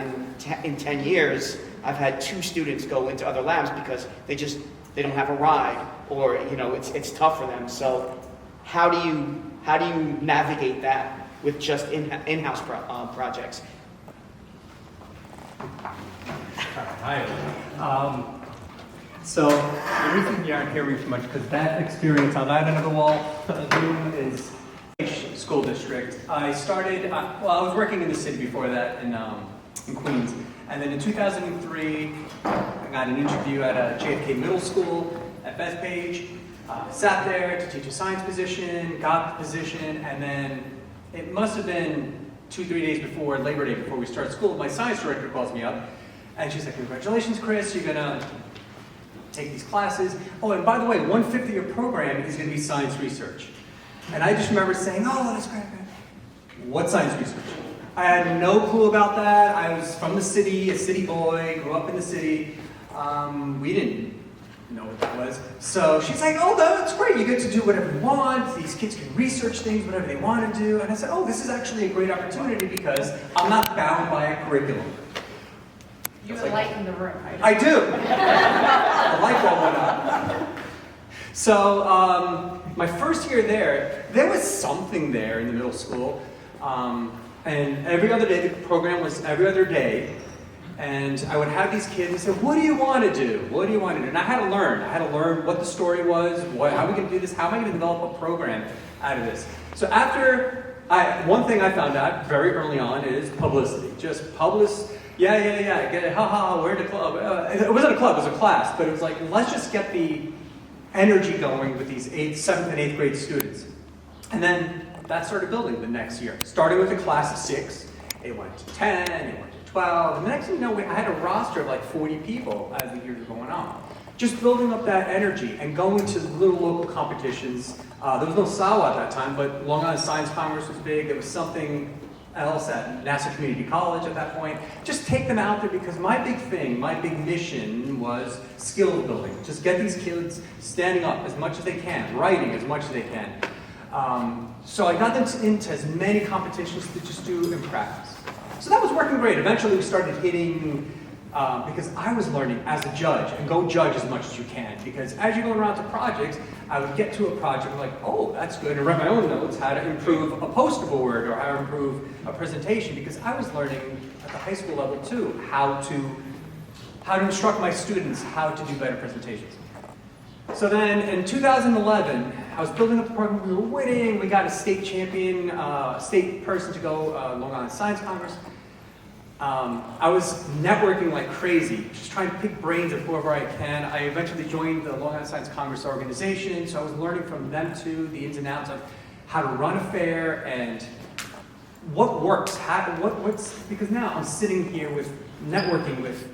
in 10 years, I've had 2 students go into other labs because they don't have a ride, or you know, it's tough for them. So how do you navigate that with just in-house projects? Hi. So the reason you aren't hearing too much because that experience on that end of the wall is school district. I started. I was working in the city before that in Queens, and then in 2003, I got an interview at a JFK Middle School at Bethpage. Sat there to teach a science position, got the position, and then it must have been 2-3 days before Labor Day, before we start school, my science director calls me up, and she's like, "Congratulations, Chris, you're gonna take these classes. Oh, and by the way, 1/5 of your program is gonna be science research." And I just remember saying, "Oh, that's great. What science research?" I had no clue about that. I was from the city, a city boy, grew up in the city. We didn't know what that was. So she's like, "Oh, that's great. You get to do whatever you want. These kids can research things, whatever they want to do." And I said, "Oh, this is actually a great opportunity because I'm not bound by a curriculum." You enlighten the room. I do. The light bulb went up. So my first year there was something there in the middle school. And every other day, the program was every other day. And I would have these kids and say, "What do you want to do? What do you want to do?" And I had to learn. I had to learn what the story was, how are we going to do this, how am I going to develop a program out of this? So one thing I found out very early on is publicity. Just get it, we're in a club. It wasn't a club, it was a class, but it was like, let's just get the energy going with these 7th and 8th grade students. And then that started building the next year. Starting with a class of 6, it went to 10, it went to 12, and the next thing you know, I had a roster of like 40 people as the years were going on. Just building up that energy and going to little local competitions. There was no SAAWA at that time, but Long Island Science Congress was big. There was something else at Nassau Community College at that point. Just take them out there because my big mission was skill building. Just get these kids standing up as much as they can, writing as much as they can. So I got them into as many competitions to just do in practice. So that was working great. Eventually we started hitting, because I was learning as a judge, and go judge as much as you can, because as you're going around to projects, I would get to a project like, oh, that's good, and write my own notes, how to improve a poster board, or how to improve a presentation, because I was learning at the high school level too, how to instruct my students how to do better presentations. So then in 2011, I was building up the program, we were winning, we got a state champion, state person to go Long Island Science Congress. I was networking like crazy, just trying to pick brains of whoever I can. I eventually joined the Long Island Science Congress organization, so I was learning from them too, the ins and outs of how to run a fair and what works, because now I'm sitting here with networking with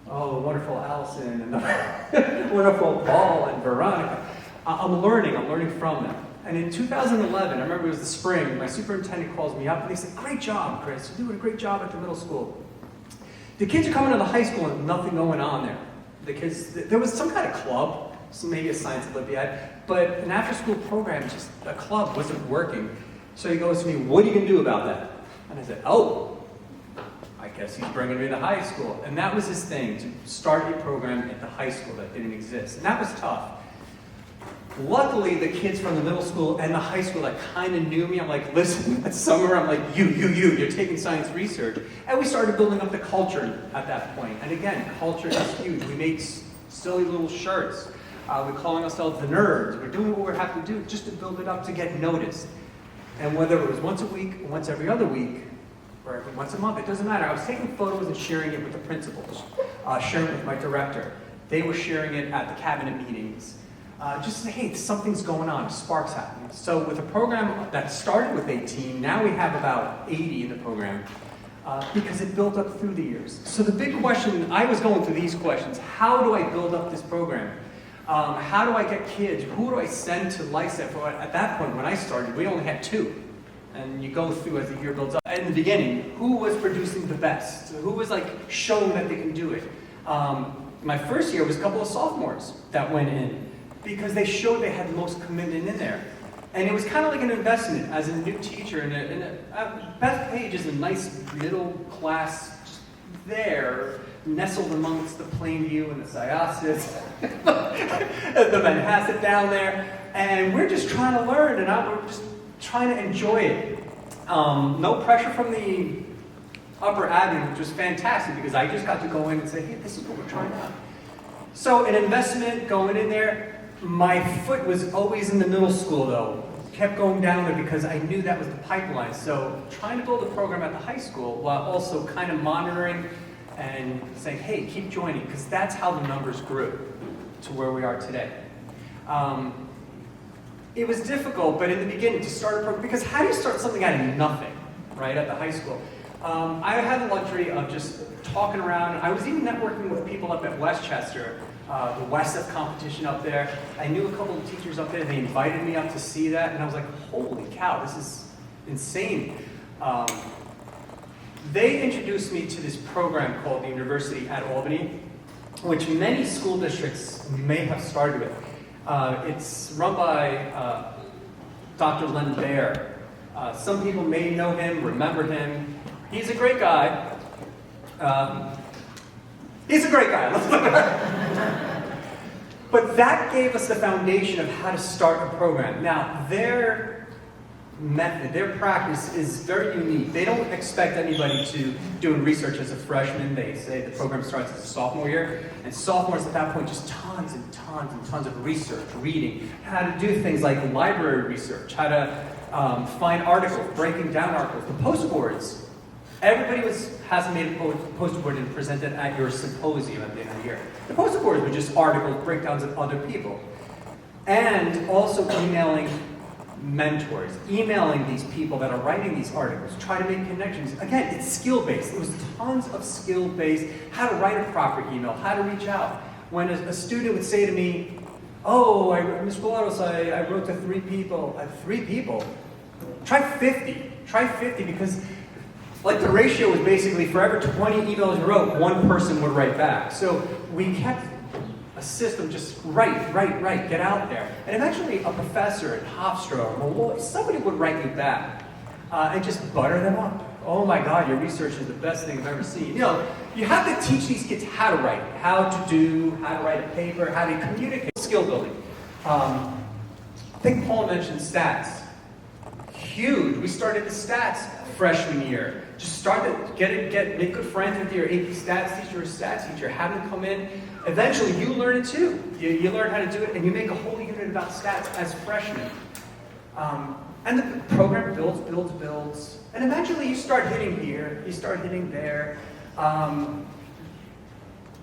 wonderful Allison and wonderful Paul and Veronica. I'm learning from them. And in 2011, I remember it was the spring, my superintendent calls me up and they said, great job, Chris, you're doing a great job at the middle school. The kids are coming to the high school and nothing going on there. The kids, there was some kind of club, so maybe a science Olympiad, but an after-school program, just a club wasn't working. So he goes to me, what are you going to do about that? And I said, I guess he's bringing me to high school. And that was his thing, to start a program at the high school that didn't exist. And that was tough. Luckily, the kids from the middle school and the high school that kind of knew me, I'm like, listen, that summer, I'm like, you're taking science research. And we started building up the culture at that point. And again, culture is huge. We make silly little shirts. We're calling ourselves the nerds. We're doing what we have to do just to build it up to get noticed. And whether it was once a week, or once every other week, or once a month, it doesn't matter. I was taking photos and sharing it with the principals, sharing it with my director. They were sharing it at the cabinet meetings. Just say, hey, something's going on, sparks happening. So with a program that started with 18, now we have about 80 in the program, because it built up through the years. So the big question, I was going through these questions, how do I build up this program? How do I get kids? Who do I send to LICEF? At that point, when I started, we only had 2. And you go through as the year builds up. In the beginning, who was producing the best? Who was like showing that they can do it? My first year was a couple of sophomores that went in because they showed they had the most commitment in there. And it was kind of like an investment as a new teacher. Beth Page is a nice middle class just there, nestled amongst the Plainview and the Syosset, the Manhasset down there. And we're just trying to learn, and we're just trying to enjoy it. No pressure from the upper admin, which was fantastic because I just got to go in and say, hey, this is what we're trying out. So an investment going in there. My foot was always in the middle school though. Kept going down there because I knew that was the pipeline. So trying to build a program at the high school while also kind of monitoring and saying, hey, keep joining, because that's how the numbers grew to where we are today. It was difficult, but in the beginning to start a program, because how do you start something out of nothing, right, at the high school? I had the luxury of just talking around. I was even networking with people up at Westchester, the WESF competition up there. I knew a couple of teachers up there. They invited me up to see that, and I was like, holy cow, this is insane. They introduced me to this program called the University at Albany, which many school districts may have started with. It's run by Dr. Len Baer. Some people may know him, remember him. He's a great guy. But that gave us the foundation of how to start a program. Now, their method, their practice is very unique. They don't expect anybody to do research as a freshman. They say the program starts as a sophomore year, and sophomores at that point just tons and tons and tons of research, reading, how to do things like library research, how to find articles, breaking down articles, the poster boards. Everybody has made a poster board and presented at your symposium at the end of the year. The poster boards were just articles, breakdowns of other people. And also emailing mentors, emailing these people that are writing these articles, try to make connections. Again, it's skill-based. It was tons of skill-based, how to write a proper email, how to reach out. When a student would say to me, oh, Ms. Pilatos, I wrote to 3 people. 3 people? Try 50. Try 50 because like the ratio was basically for every 20 emails you wrote, 1 person would write back. So we kept a system, just write, get out there. And eventually a professor at Hofstra or Malloy, somebody would write you back and just butter them up. Oh my God, your research is the best thing I've ever seen. You know, you have to teach these kids how to write, how to write a paper, how to communicate, skill building. I think Paul mentioned stats. Huge. We started the stats freshman year. Just start to make good friends with your AP stats teacher or stats teacher. Have them come in. Eventually, you learn it too. You learn how to do it, and you make a whole unit about stats as freshmen. And the program builds, and eventually you start hitting here, you start hitting there.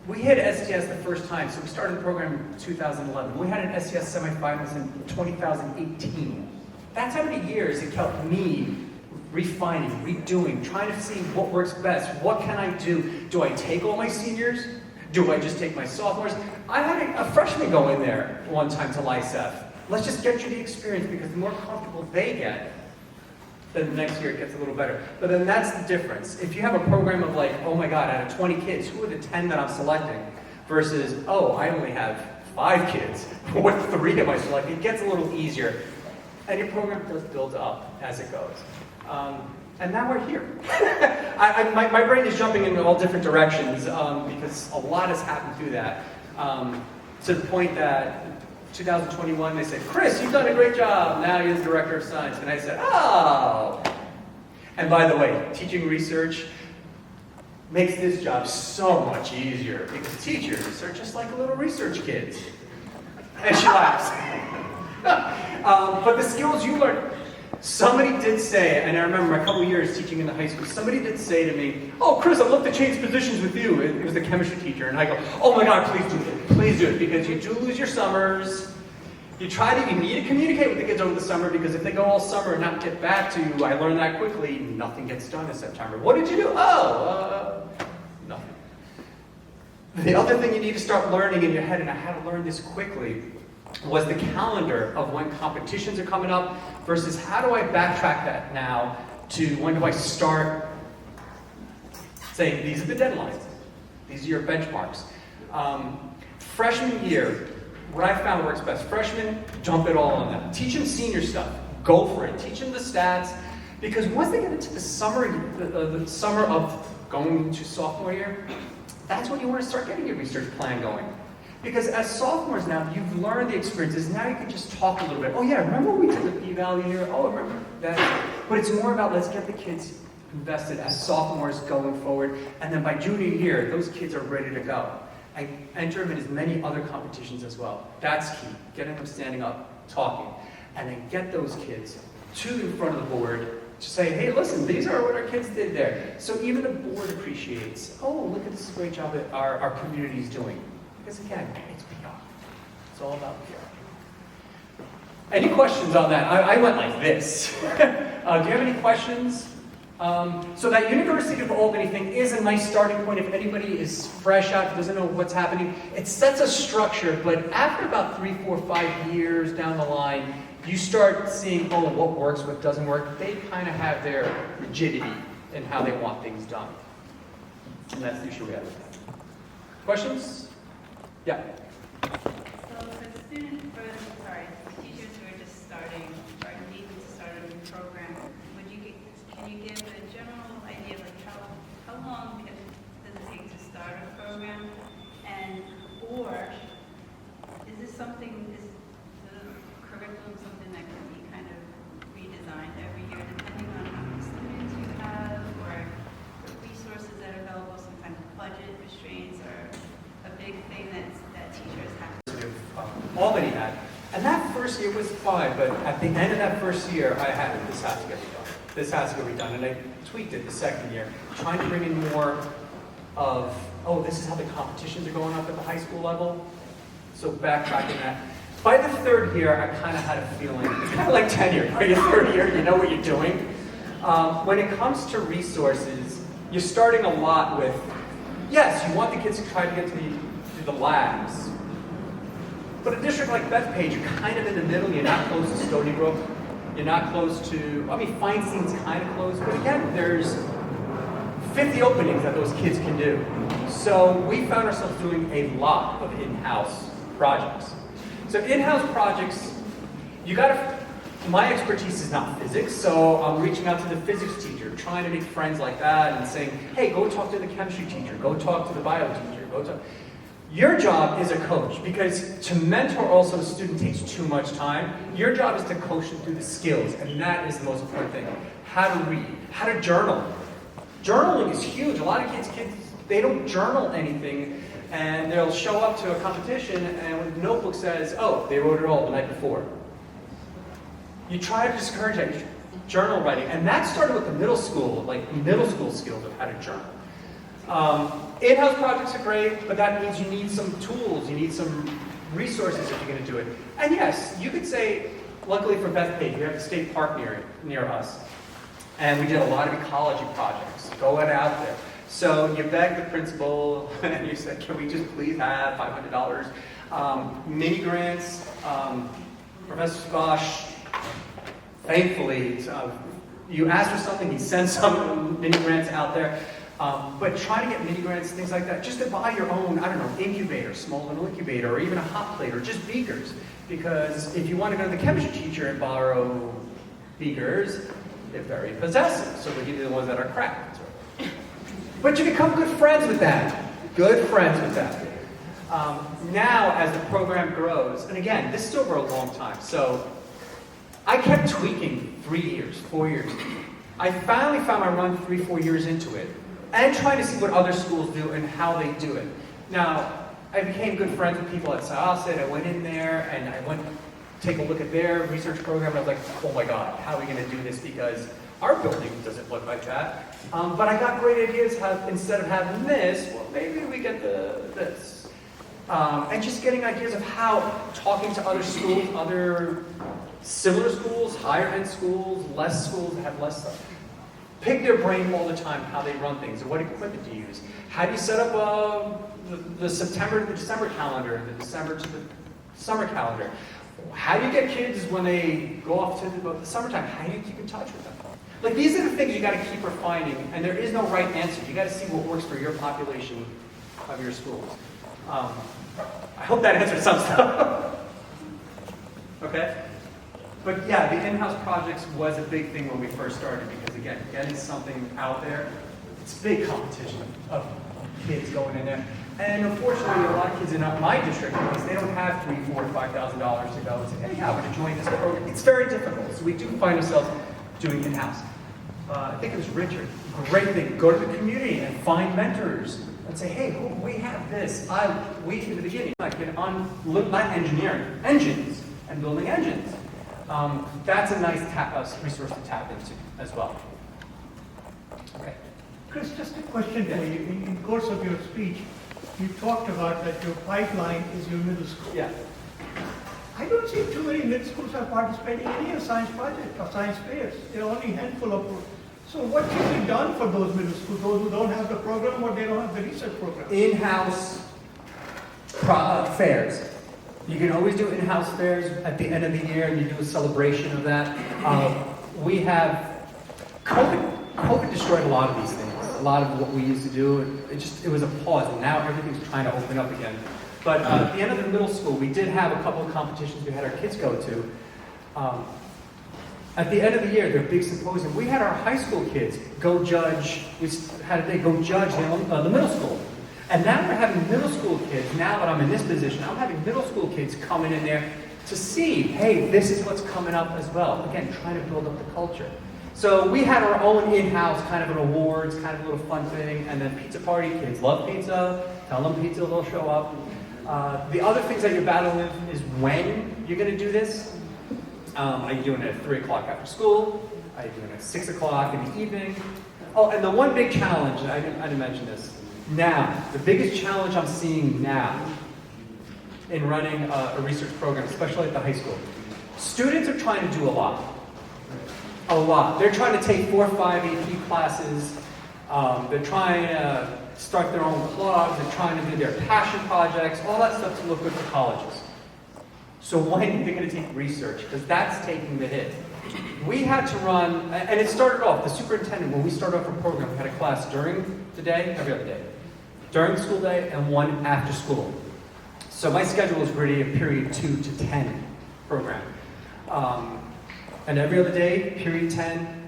We hit STS the first time, so we started the program in 2011. We had an STS semifinals in 2018. That's how many years it kept me refining, redoing, trying to see what works best. What can I do? Do I take all my seniors? Do I just take my sophomores? I had a freshman go in there one time to LICEF. Let's just get you the experience, because the more comfortable they get, then the next year it gets a little better. But then that's the difference. If you have a program of like, oh my God, out of 20 kids, who are the 10 that I'm selecting? Versus, oh, I only have 5 kids. What 3 am I selecting? It gets a little easier. And your program does build up as it goes. And now we're here. My brain is jumping in all different directions because a lot has happened through that. To the point that 2021, they said, Chris, you've done a great job. Now you're the director of science. And I said, oh. And by the way, teaching research makes this job so much easier because teachers are just like little research kids. And she laughs. But the skills you learn, somebody did say, and I remember a couple of years teaching in the high school, somebody did say to me, oh, Chris, I'd love to change positions with you. It was the chemistry teacher. And I go, oh my God, please do it. Please do it, because you do lose your summers. You need to communicate with the kids over the summer, because if they go all summer and not get back to you, I learned that quickly, nothing gets done in September. What did you do? Nothing. The other thing you need to start learning in your head, and I had to learn this quickly, was the calendar of when competitions are coming up versus how do I backtrack that now to when do I start saying these are the deadlines, these are your benchmarks. Freshman year, what I found works best. Freshmen, dump it all on them. Teach them senior stuff. Go for it. Teach them the stats, because once they get into the summer of going to sophomore year, that's when you want to start getting your research plan going. Because as sophomores now, you've learned the experiences. Now you can just talk a little bit. Oh yeah, remember we did the p-value here? Oh, remember that? But it's more about let's get the kids invested as sophomores going forward. And then by junior year, those kids are ready to go. And enter them in as many other competitions as well. That's key. Getting them standing up, talking. And then get those kids to in front of the board to say, hey, listen, these are what our kids did there. So even the board appreciates, oh, look at this great job that our community is doing. Because again, it's PR. It's all about PR. Any questions on that? I went like this. Do you have any questions? So that University of Albany thing is a nice starting point if anybody is fresh out, doesn't know what's happening. It sets a structure, but after about 3, 4, 5 years down the line, you start seeing, oh, what works, what doesn't work. They kind of have their rigidity in how they want things done. And that's the issue we have with that. Questions? Yeah. So for teachers who are just starting or needing to start a new program, can you give a general idea of like how long does it take to start a program, or is this something, is the curriculum something that can be kind of redesigned every year depending on how many students you have, or the resources that are available, some kind of budget restraints, or a big thing that teachers have? Albany had. And that first year was fine, but at the end of that first year, I had this has to get redone. This has to get redone. And I tweaked it the second year, trying to bring in more of, oh, this is how the competitions are going up at the high school level. So backtracking that. By the third year, I kind of had a feeling, it's kind of like tenure. By your third year, you know what you're doing. When it comes to resources, you're starting a lot with, yes, you want the kids to try to get to the labs. But a district like Bethpage, you're kind of in the middle. You're not close to Stony Brook. You're not close to, I mean, Feinstein's kind of close. But again, there's 50 openings that those kids can do. So we found ourselves doing a lot of in-house projects. So in-house projects, my expertise is not physics, so I'm reaching out to the physics teacher, trying to make friends like that and saying, hey, go talk to the chemistry teacher, go talk to the bio teacher, go talk. Your job is a coach, because to mentor also a student takes too much time. Your job is to coach them through the skills, and that is the most important thing. How to read, how to journal. Journaling is huge. A lot of kids, they don't journal anything, and they'll show up to a competition, and when the notebook says, oh, they wrote it all the night before. You try to discourage that journal writing, and that started with the middle school, like middle school skills of how to journal. In-house projects are great, but that means you need some tools, you need some resources if you're going to do it. And yes, you could say, luckily for Bethpage, we have a state park near us, and we did a lot of ecology projects, going out there. So you begged the principal, and you said, can we just please have $500? Mini grants, Professor Subash, thankfully, you ask for something, he sends some mini grants out there. But try to get mini grants, things like that, just to buy your own, I don't know, incubator, small little incubator, or even a hot plate, or just beakers. Because if you want to go to the chemistry teacher and borrow beakers, they're very possessive, so they'll give you the ones that are cracked. But you become good friends with that. Good friends with that. Now, as the program grows, and again, this is over a long time, so I kept tweaking 3 years, 4 years. I finally found my run 3-4 years into it, and trying to see what other schools do and how they do it. Now, I became good friends with people at SAAWA. I went in there and I went to take a look at their research program, and I was like, oh my God, how are we going to do this? Because our building doesn't look like that. But I got great ideas how, instead of having this, well, maybe we get this. And just getting ideas of how talking to other schools, other similar schools, higher end schools, less schools that have less stuff. Pick their brain all the time, how they run things, and what equipment to use. How do you set up the September to the December calendar, the December to the summer calendar? How do you get kids when they go off to the summertime? How do you keep in touch with them? Like, these are the things you got to keep refining, and there is no right answer. You got to see what works for your population of your schools. I hope that answered some stuff. Okay? But yeah, the in-house projects was a big thing when we first started, because again, getting something out there, it's a big competition of kids going in there. And unfortunately, a lot of kids in my district, because they don't have $3,000, $4,000, $5,000 to go and say, hey, I'm going to join this program. It's very difficult. So we do find ourselves doing in-house. I think it was Richard. Great thing. Go to the community and find mentors and say, hey, we have this. We, in the beginning, like not engineering, engines and building engines. That's a nice resource to tap into as well. Okay. Chris, just a question for you. In the course of your speech, you talked about that your pipeline is your middle school. Yeah. I don't see too many middle schools are participating in any science project or science fairs. There are only a handful of. So what should be done for those middle schools, those who don't have the program or they don't have the research program? In-house fairs. You can always do in-house fairs at the end of the year, and you do a celebration of that. We have COVID destroyed a lot of these things. A lot of what we used to do, it was a pause, and now everything's trying to open up again. But at the end of the middle school, we did have a couple of competitions we had our kids go to. At the end of the year, their big symposium, we had our high school kids go judge. Go judge the middle school. And now we're having middle school kids, now that I'm in this position, I'm having middle school kids coming in there to see, hey, this is what's coming up as well. Again, trying to build up the culture. So we had our own in-house kind of an awards, kind of a little fun thing, and then pizza party, kids love pizza, tell them pizza, they'll show up. The other things that you're battling with is when you're going to do this. Are you doing it at 3 o'clock after school? Are you doing it at 6 o'clock in the evening? Oh, and the one big challenge, I didn't mention this. Now, the biggest challenge I'm seeing now in running a research program, especially at the high school, students are trying to do a lot. A lot. They're trying to take 4 or 5 AP classes. They're trying to start their own clubs. They're trying to do their passion projects, all that stuff to look good for colleges. So when they're going to take research, because that's taking the hit. we had to run, and it started off, the superintendent, when we started off a program, we had a class during the day, every other day. During the school day, and one after school. So my schedule was really a period 2 to 10 program. And every other day, period 10,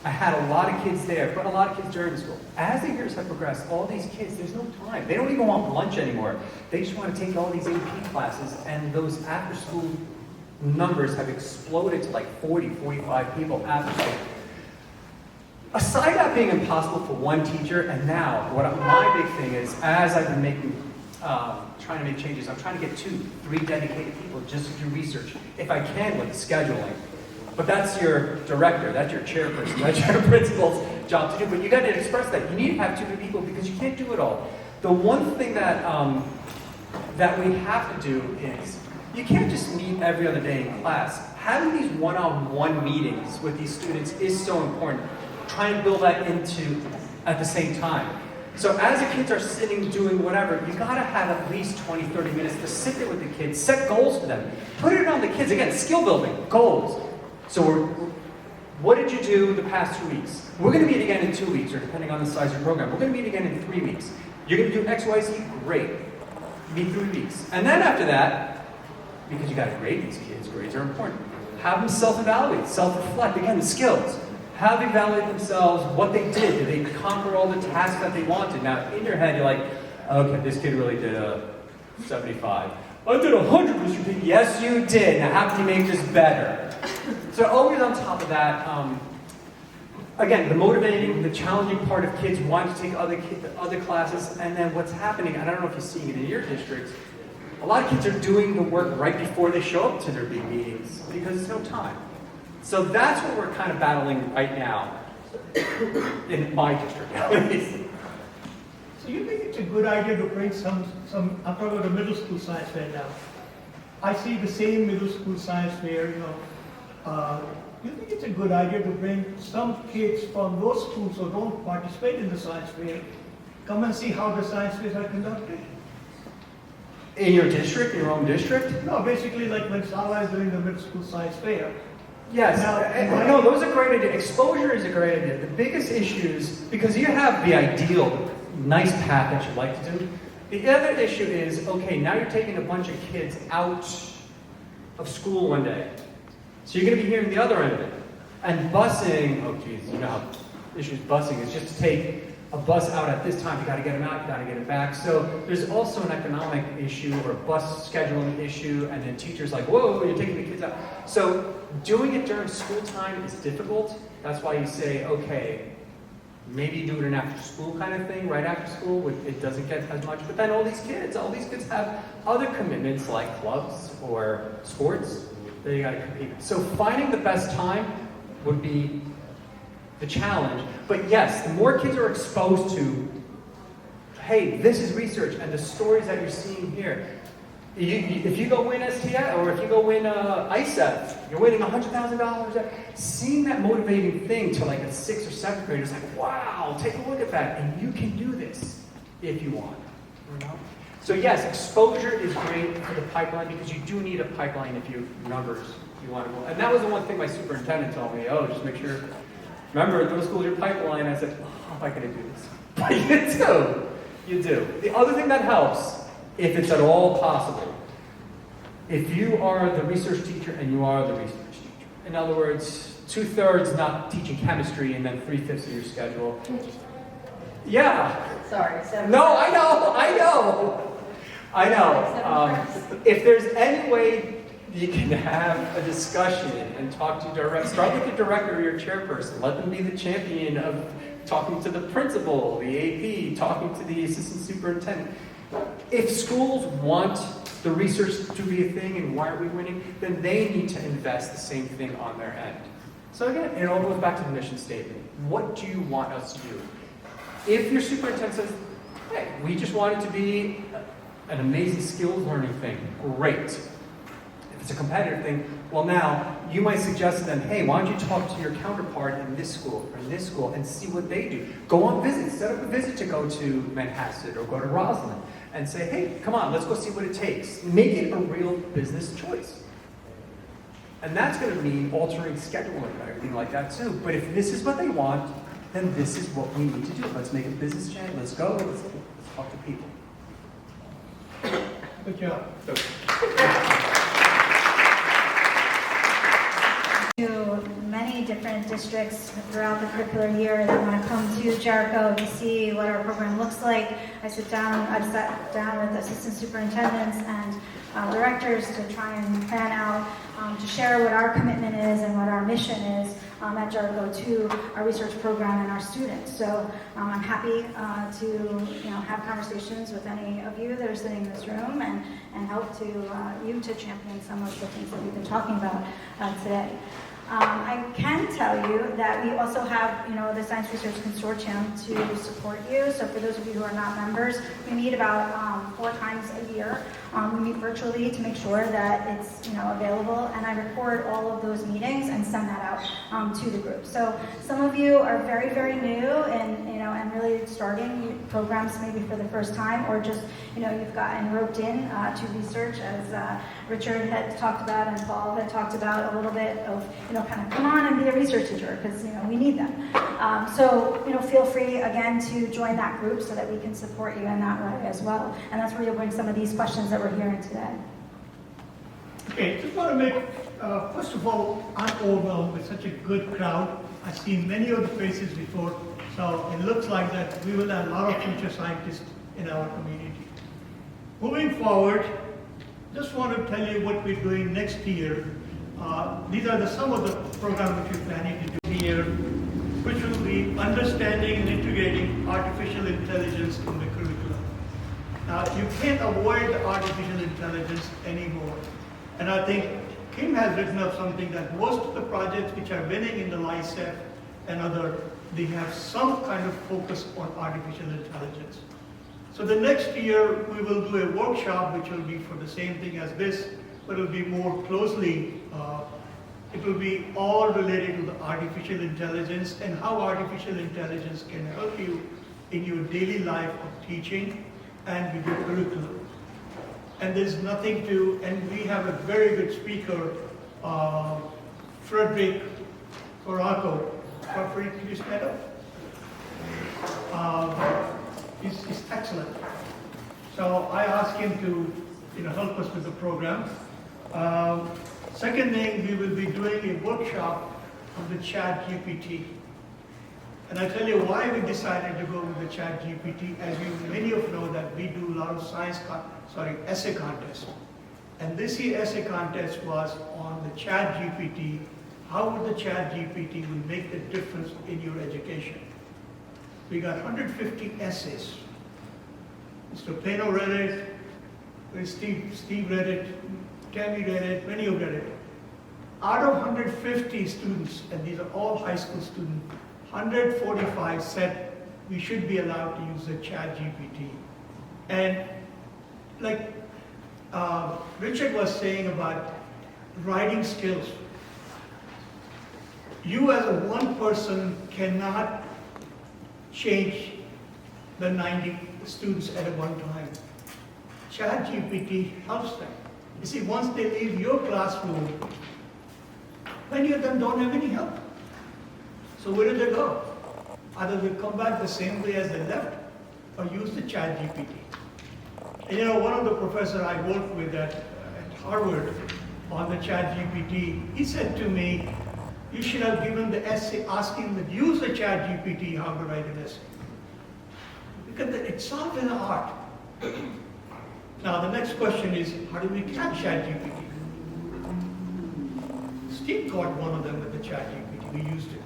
I had a lot of kids there, but a lot of kids during the school. As the years have progressed, all these kids, there's no time. They don't even want lunch anymore. They just want to take all these AP classes, and those after-school numbers have exploded to like 40, 45 people after school. Aside that being impossible for one teacher, and now, my big thing is, as I've been making, trying to make changes, I'm trying to get 2, 3 dedicated people just to do research, if I can with scheduling. But that's your director, that's your chairperson, that's your principal's job to do. But you got to express that. You need to have 2 people because you can't do it all. The one thing that that we have to do is you can't just meet every other day in class. Having these one-on-one meetings with these students is so important. Try and build that into at the same time. So as the kids are sitting doing whatever, you gotta have at least 20, 30 minutes to sit there with the kids, set goals for them. Put it on the kids. Again, skill building, goals. So what did you do the past 2 weeks? We're gonna meet again in 2 weeks, or depending on the size of your program. We're gonna meet again in 3 weeks. You're gonna do X, Y, Z, great. Meet 3 weeks. And then after that, because you gotta grade these kids, grades are important. Have them self-evaluate, self-reflect, again, the skills. Have them evaluate themselves, what they did. Did they conquer all the tasks that they wanted? Now, in your head, you're like, okay, this kid really did a 75. I did 100, Mr. P. Yes, you did. Now, how can you make this better? So always on top of that, again, the motivating, the challenging part of kids wanting to take other classes, and then what's happening, and I don't know if you're seeing it in your districts, a lot of kids are doing the work right before they show up to their big meetings because there's no time. So that's what we're kind of battling right now in my district. So you think it's a good idea to bring some I'm talking about the middle school science fair now. I see the same middle school science fair, you think it's a good idea to bring some kids from those schools who don't participate in the science fair, come and see how the science fairs are conducted? In your district, your own district? No, basically like when SAAWA is doing the middle school science fair. Yes, no, those are great ideas. Exposure is a great idea. The biggest issues, because you have the ideal, nice path that you'd like to do. The other issue is, okay, now you're taking a bunch of kids out of school one day. So you're going to be hearing the other end of it. And busing, oh geez, you know how issues busing is just to take a bus out at this time, you got to get them out, you got to get them back. So there's also an economic issue or a bus scheduling issue, and then teachers like, whoa, you're taking the kids out. So doing it during school time is difficult. That's why you say, okay, maybe do it an after school kind of thing, right after school, it doesn't get as much. But then all these kids have other commitments like clubs or sports that you got to compete with. So finding the best time would be the challenge. But yes, the more kids are exposed to, hey, this is research, and the stories that you're seeing here. If you go win STS, or if you go win ISEF, you're winning $100,000. Seeing that motivating thing to like a 6th or 7th grader is like, wow, take a look at that, and you can do this if you want. You know? So yes, exposure is great for the pipeline because you do need a pipeline if you numbers you want to go. And that was the one thing my superintendent told me. Oh, just make sure. Remember, middle school is your pipeline. I said, oh, how am I going to do this? But you do. You do. The other thing that helps, if it's at all possible, if you are the research teacher and you are the research teacher. In other words, 2/3 not teaching chemistry and then 3/5 of your schedule. Yeah. Sorry. No, I know. If there's any way you can have a discussion and talk to your director, start with your director or your chairperson. Let them be the champion of talking to the principal, the AP, talking to the assistant superintendent. If schools want the research to be a thing and why are we winning, then they need to invest the same thing on their end. So again, it all goes back to the mission statement. What do you want us to do? If your superintendent says, hey, we just want it to be an amazing skills learning thing, great. If it's a competitive thing, well now, you might suggest to them, hey, why don't you talk to your counterpart in this school or in this school and see what they do. Go on visits, set up a visit to go to Manhasset or go to Roslyn and say, hey, come on, let's go see what it takes. Make it a real business choice. And that's going to mean altering scheduling and everything like that too. But if this is what they want, then this is what we need to do. Let's make a business chat. Let's go. Let's talk to people. Good job. To many different districts throughout the curricular year that want to come to Jericho to see what our program looks like. I've sat down with assistant superintendents and directors to try and plan out, to share what our commitment is and what our mission is at Jericho to our research program and our students. So I'm happy to have conversations with any of you that are sitting in this room and help you to champion some of the things that we've been talking about today. I can tell you that we also have, the Science Research Consortium to support you. So for those of you who are not members, we meet about 4 times a year. We meet virtually to make sure that it's, available, and I record all of those meetings and send that out to the group. So some of you are very, very new and really starting programs maybe for the first time, or just, you've gotten roped in to research, as Richard had talked about and Paul had talked about a little bit of, kind of come on and be a research teacher, because, we need them. So, feel free again to join that group so that we can support you in that way as well. And that's where you'll bring some of these questions that we're hearing today. Okay, just want to make, first of all, I'm overwhelmed with such a good crowd. I've seen many of the faces before, so it looks like that we will have a lot of future scientists in our community. Moving forward, just want to tell you what we're doing next year. These are some of the programs which we're planning to do here, which will be understanding and integrating artificial intelligence in the curriculum. Now, you can't avoid the artificial intelligence anymore. And I think Kim has written up something that most of the projects which are winning in the LICEF and other, they have some kind of focus on artificial intelligence. So the next year, we will do a workshop which will be for the same thing as this, but it will be more closely, it will be all related to the artificial intelligence and how artificial intelligence can help you in your daily life of teaching and with your curriculum. And there's nothing to, and we have a very good speaker, Frederick Coraco. Frederick, can you stand up? He's excellent. So I asked him to help us with the program. Second thing, we will be doing a workshop on the ChatGPT. And I tell you why we decided to go with the ChatGPT. As many of you know that we do a lot of essay contests. And this year essay contest was on the ChatGPT. How would the ChatGPT will make the difference in your education? We got 150 essays. Mr. Plano read it, Steve read it, Tammy read it, many of you read it. Out of 150 students, and these are all high school students, 145 said we should be allowed to use the ChatGPT. And like Richard was saying about writing skills, you as a one person cannot change the 90 students at one time. ChatGPT helps them. You see, once they leave your classroom, many of them don't have any help. So where do they go? Either they come back the same way as they left, or use the ChatGPT. And one of the professors I worked with at Harvard on the ChatGPT, he said to me, you should have given the essay, asking them to use the ChatGPT how to write an essay. Because it's all in the art. Now the next question is, how do we catch ChatGPT? Steve caught one of them with the ChatGPT, we used it.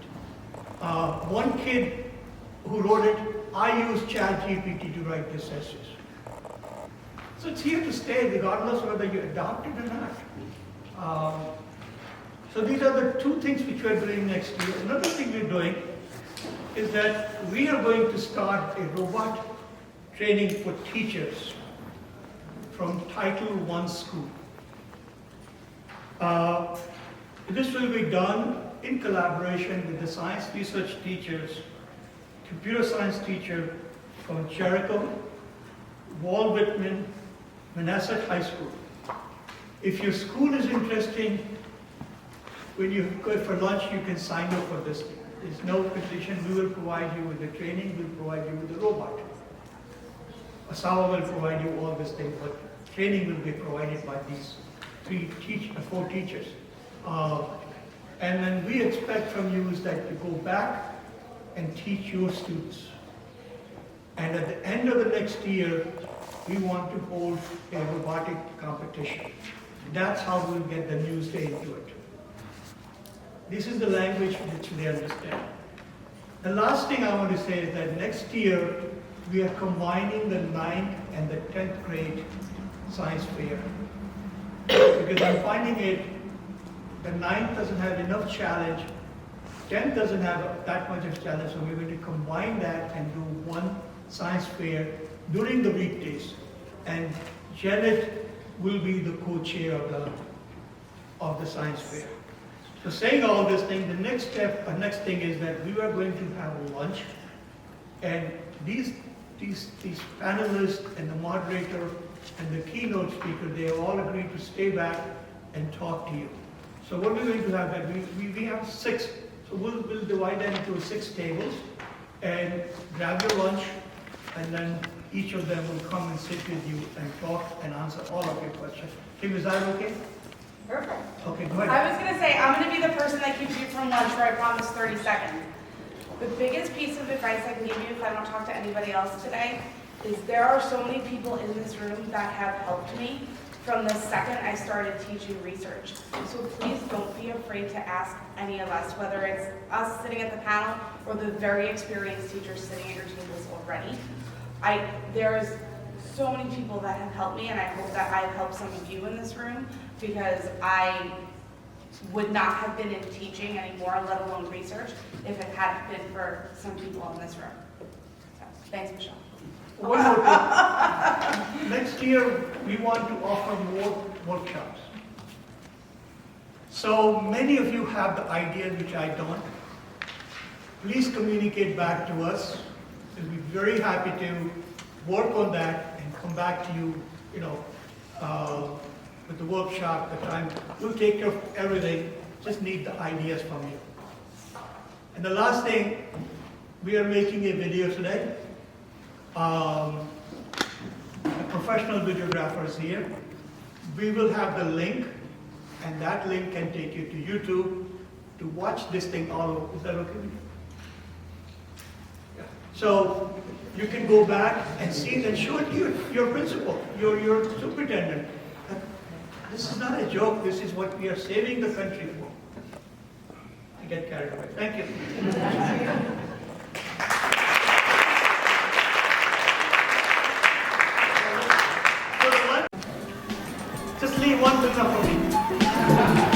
One kid who wrote it, I used ChatGPT to write this essays. So it's here to stay regardless of whether you adopt it or not. So these are the two things which we're doing next year. Another thing we're doing is that we are going to start a robot training for teachers from Title I school. This will be done in collaboration with the science research teachers, computer science teacher from Jericho, Walt Whitman, Manassas High School. If your school is interested, when you go for lunch, you can sign up for this. There's no condition. We will provide you with the training. We'll provide you with the robot. SAAWA will provide you all this thing, but training will be provided by these four teachers. And then we expect from you is that you go back and teach your students. And at the end of the next year, we want to hold a robotic competition. That's how we'll get the news day into it. This is the language which they understand. The last thing I want to say is that next year, we are combining the 9th and the 10th grade science fair. Because I'm finding the 9th doesn't have enough challenge, 10th doesn't have that much of challenge, so we're going to combine that and do one science fair during the weekdays. And Janet will be the co-chair of the science fair. So saying all this thing, the next thing is that we are going to have lunch, and these panelists and the moderator and the keynote speaker, they have all agreed to stay back and talk to you. So what we're going to have that we have 6, so we'll divide them into 6 tables and grab your lunch, and then each of them will come and sit with you and talk and answer all of your questions. Kim, is that okay? Perfect. Okay, go ahead. I was going to say, I'm going to be the person that keeps you from lunch for I promise 30 seconds. The biggest piece of advice I can give you if I don't talk to anybody else today is there are so many people in this room that have helped me from the second I started teaching research. So please don't be afraid to ask any of us, whether it's us sitting at the panel or the very experienced teachers sitting at your tables already. There's so many people that have helped me, and I hope that I've helped some of you in this room, because I would not have been in teaching anymore, let alone research, if it hadn't been for some people in this room. So, thanks, Michelle. One more thing. Next year, we want to offer more workshops. So many of you have the ideas which I don't. Please communicate back to us. We'll be very happy to work on that and come back to you, with the workshop, the time. We'll take care of everything. Just need the ideas from you. And the last thing, we are making a video today. A professional videographer is here. We will have the link, and that link can take you to YouTube to watch this thing all over. Is that okay with you? Yeah. So you can go back and see it and show it to your principal, your superintendent. This is not a joke. This is what we are saving the country for. I get carried away. Thank you. Just leave one thing up for me.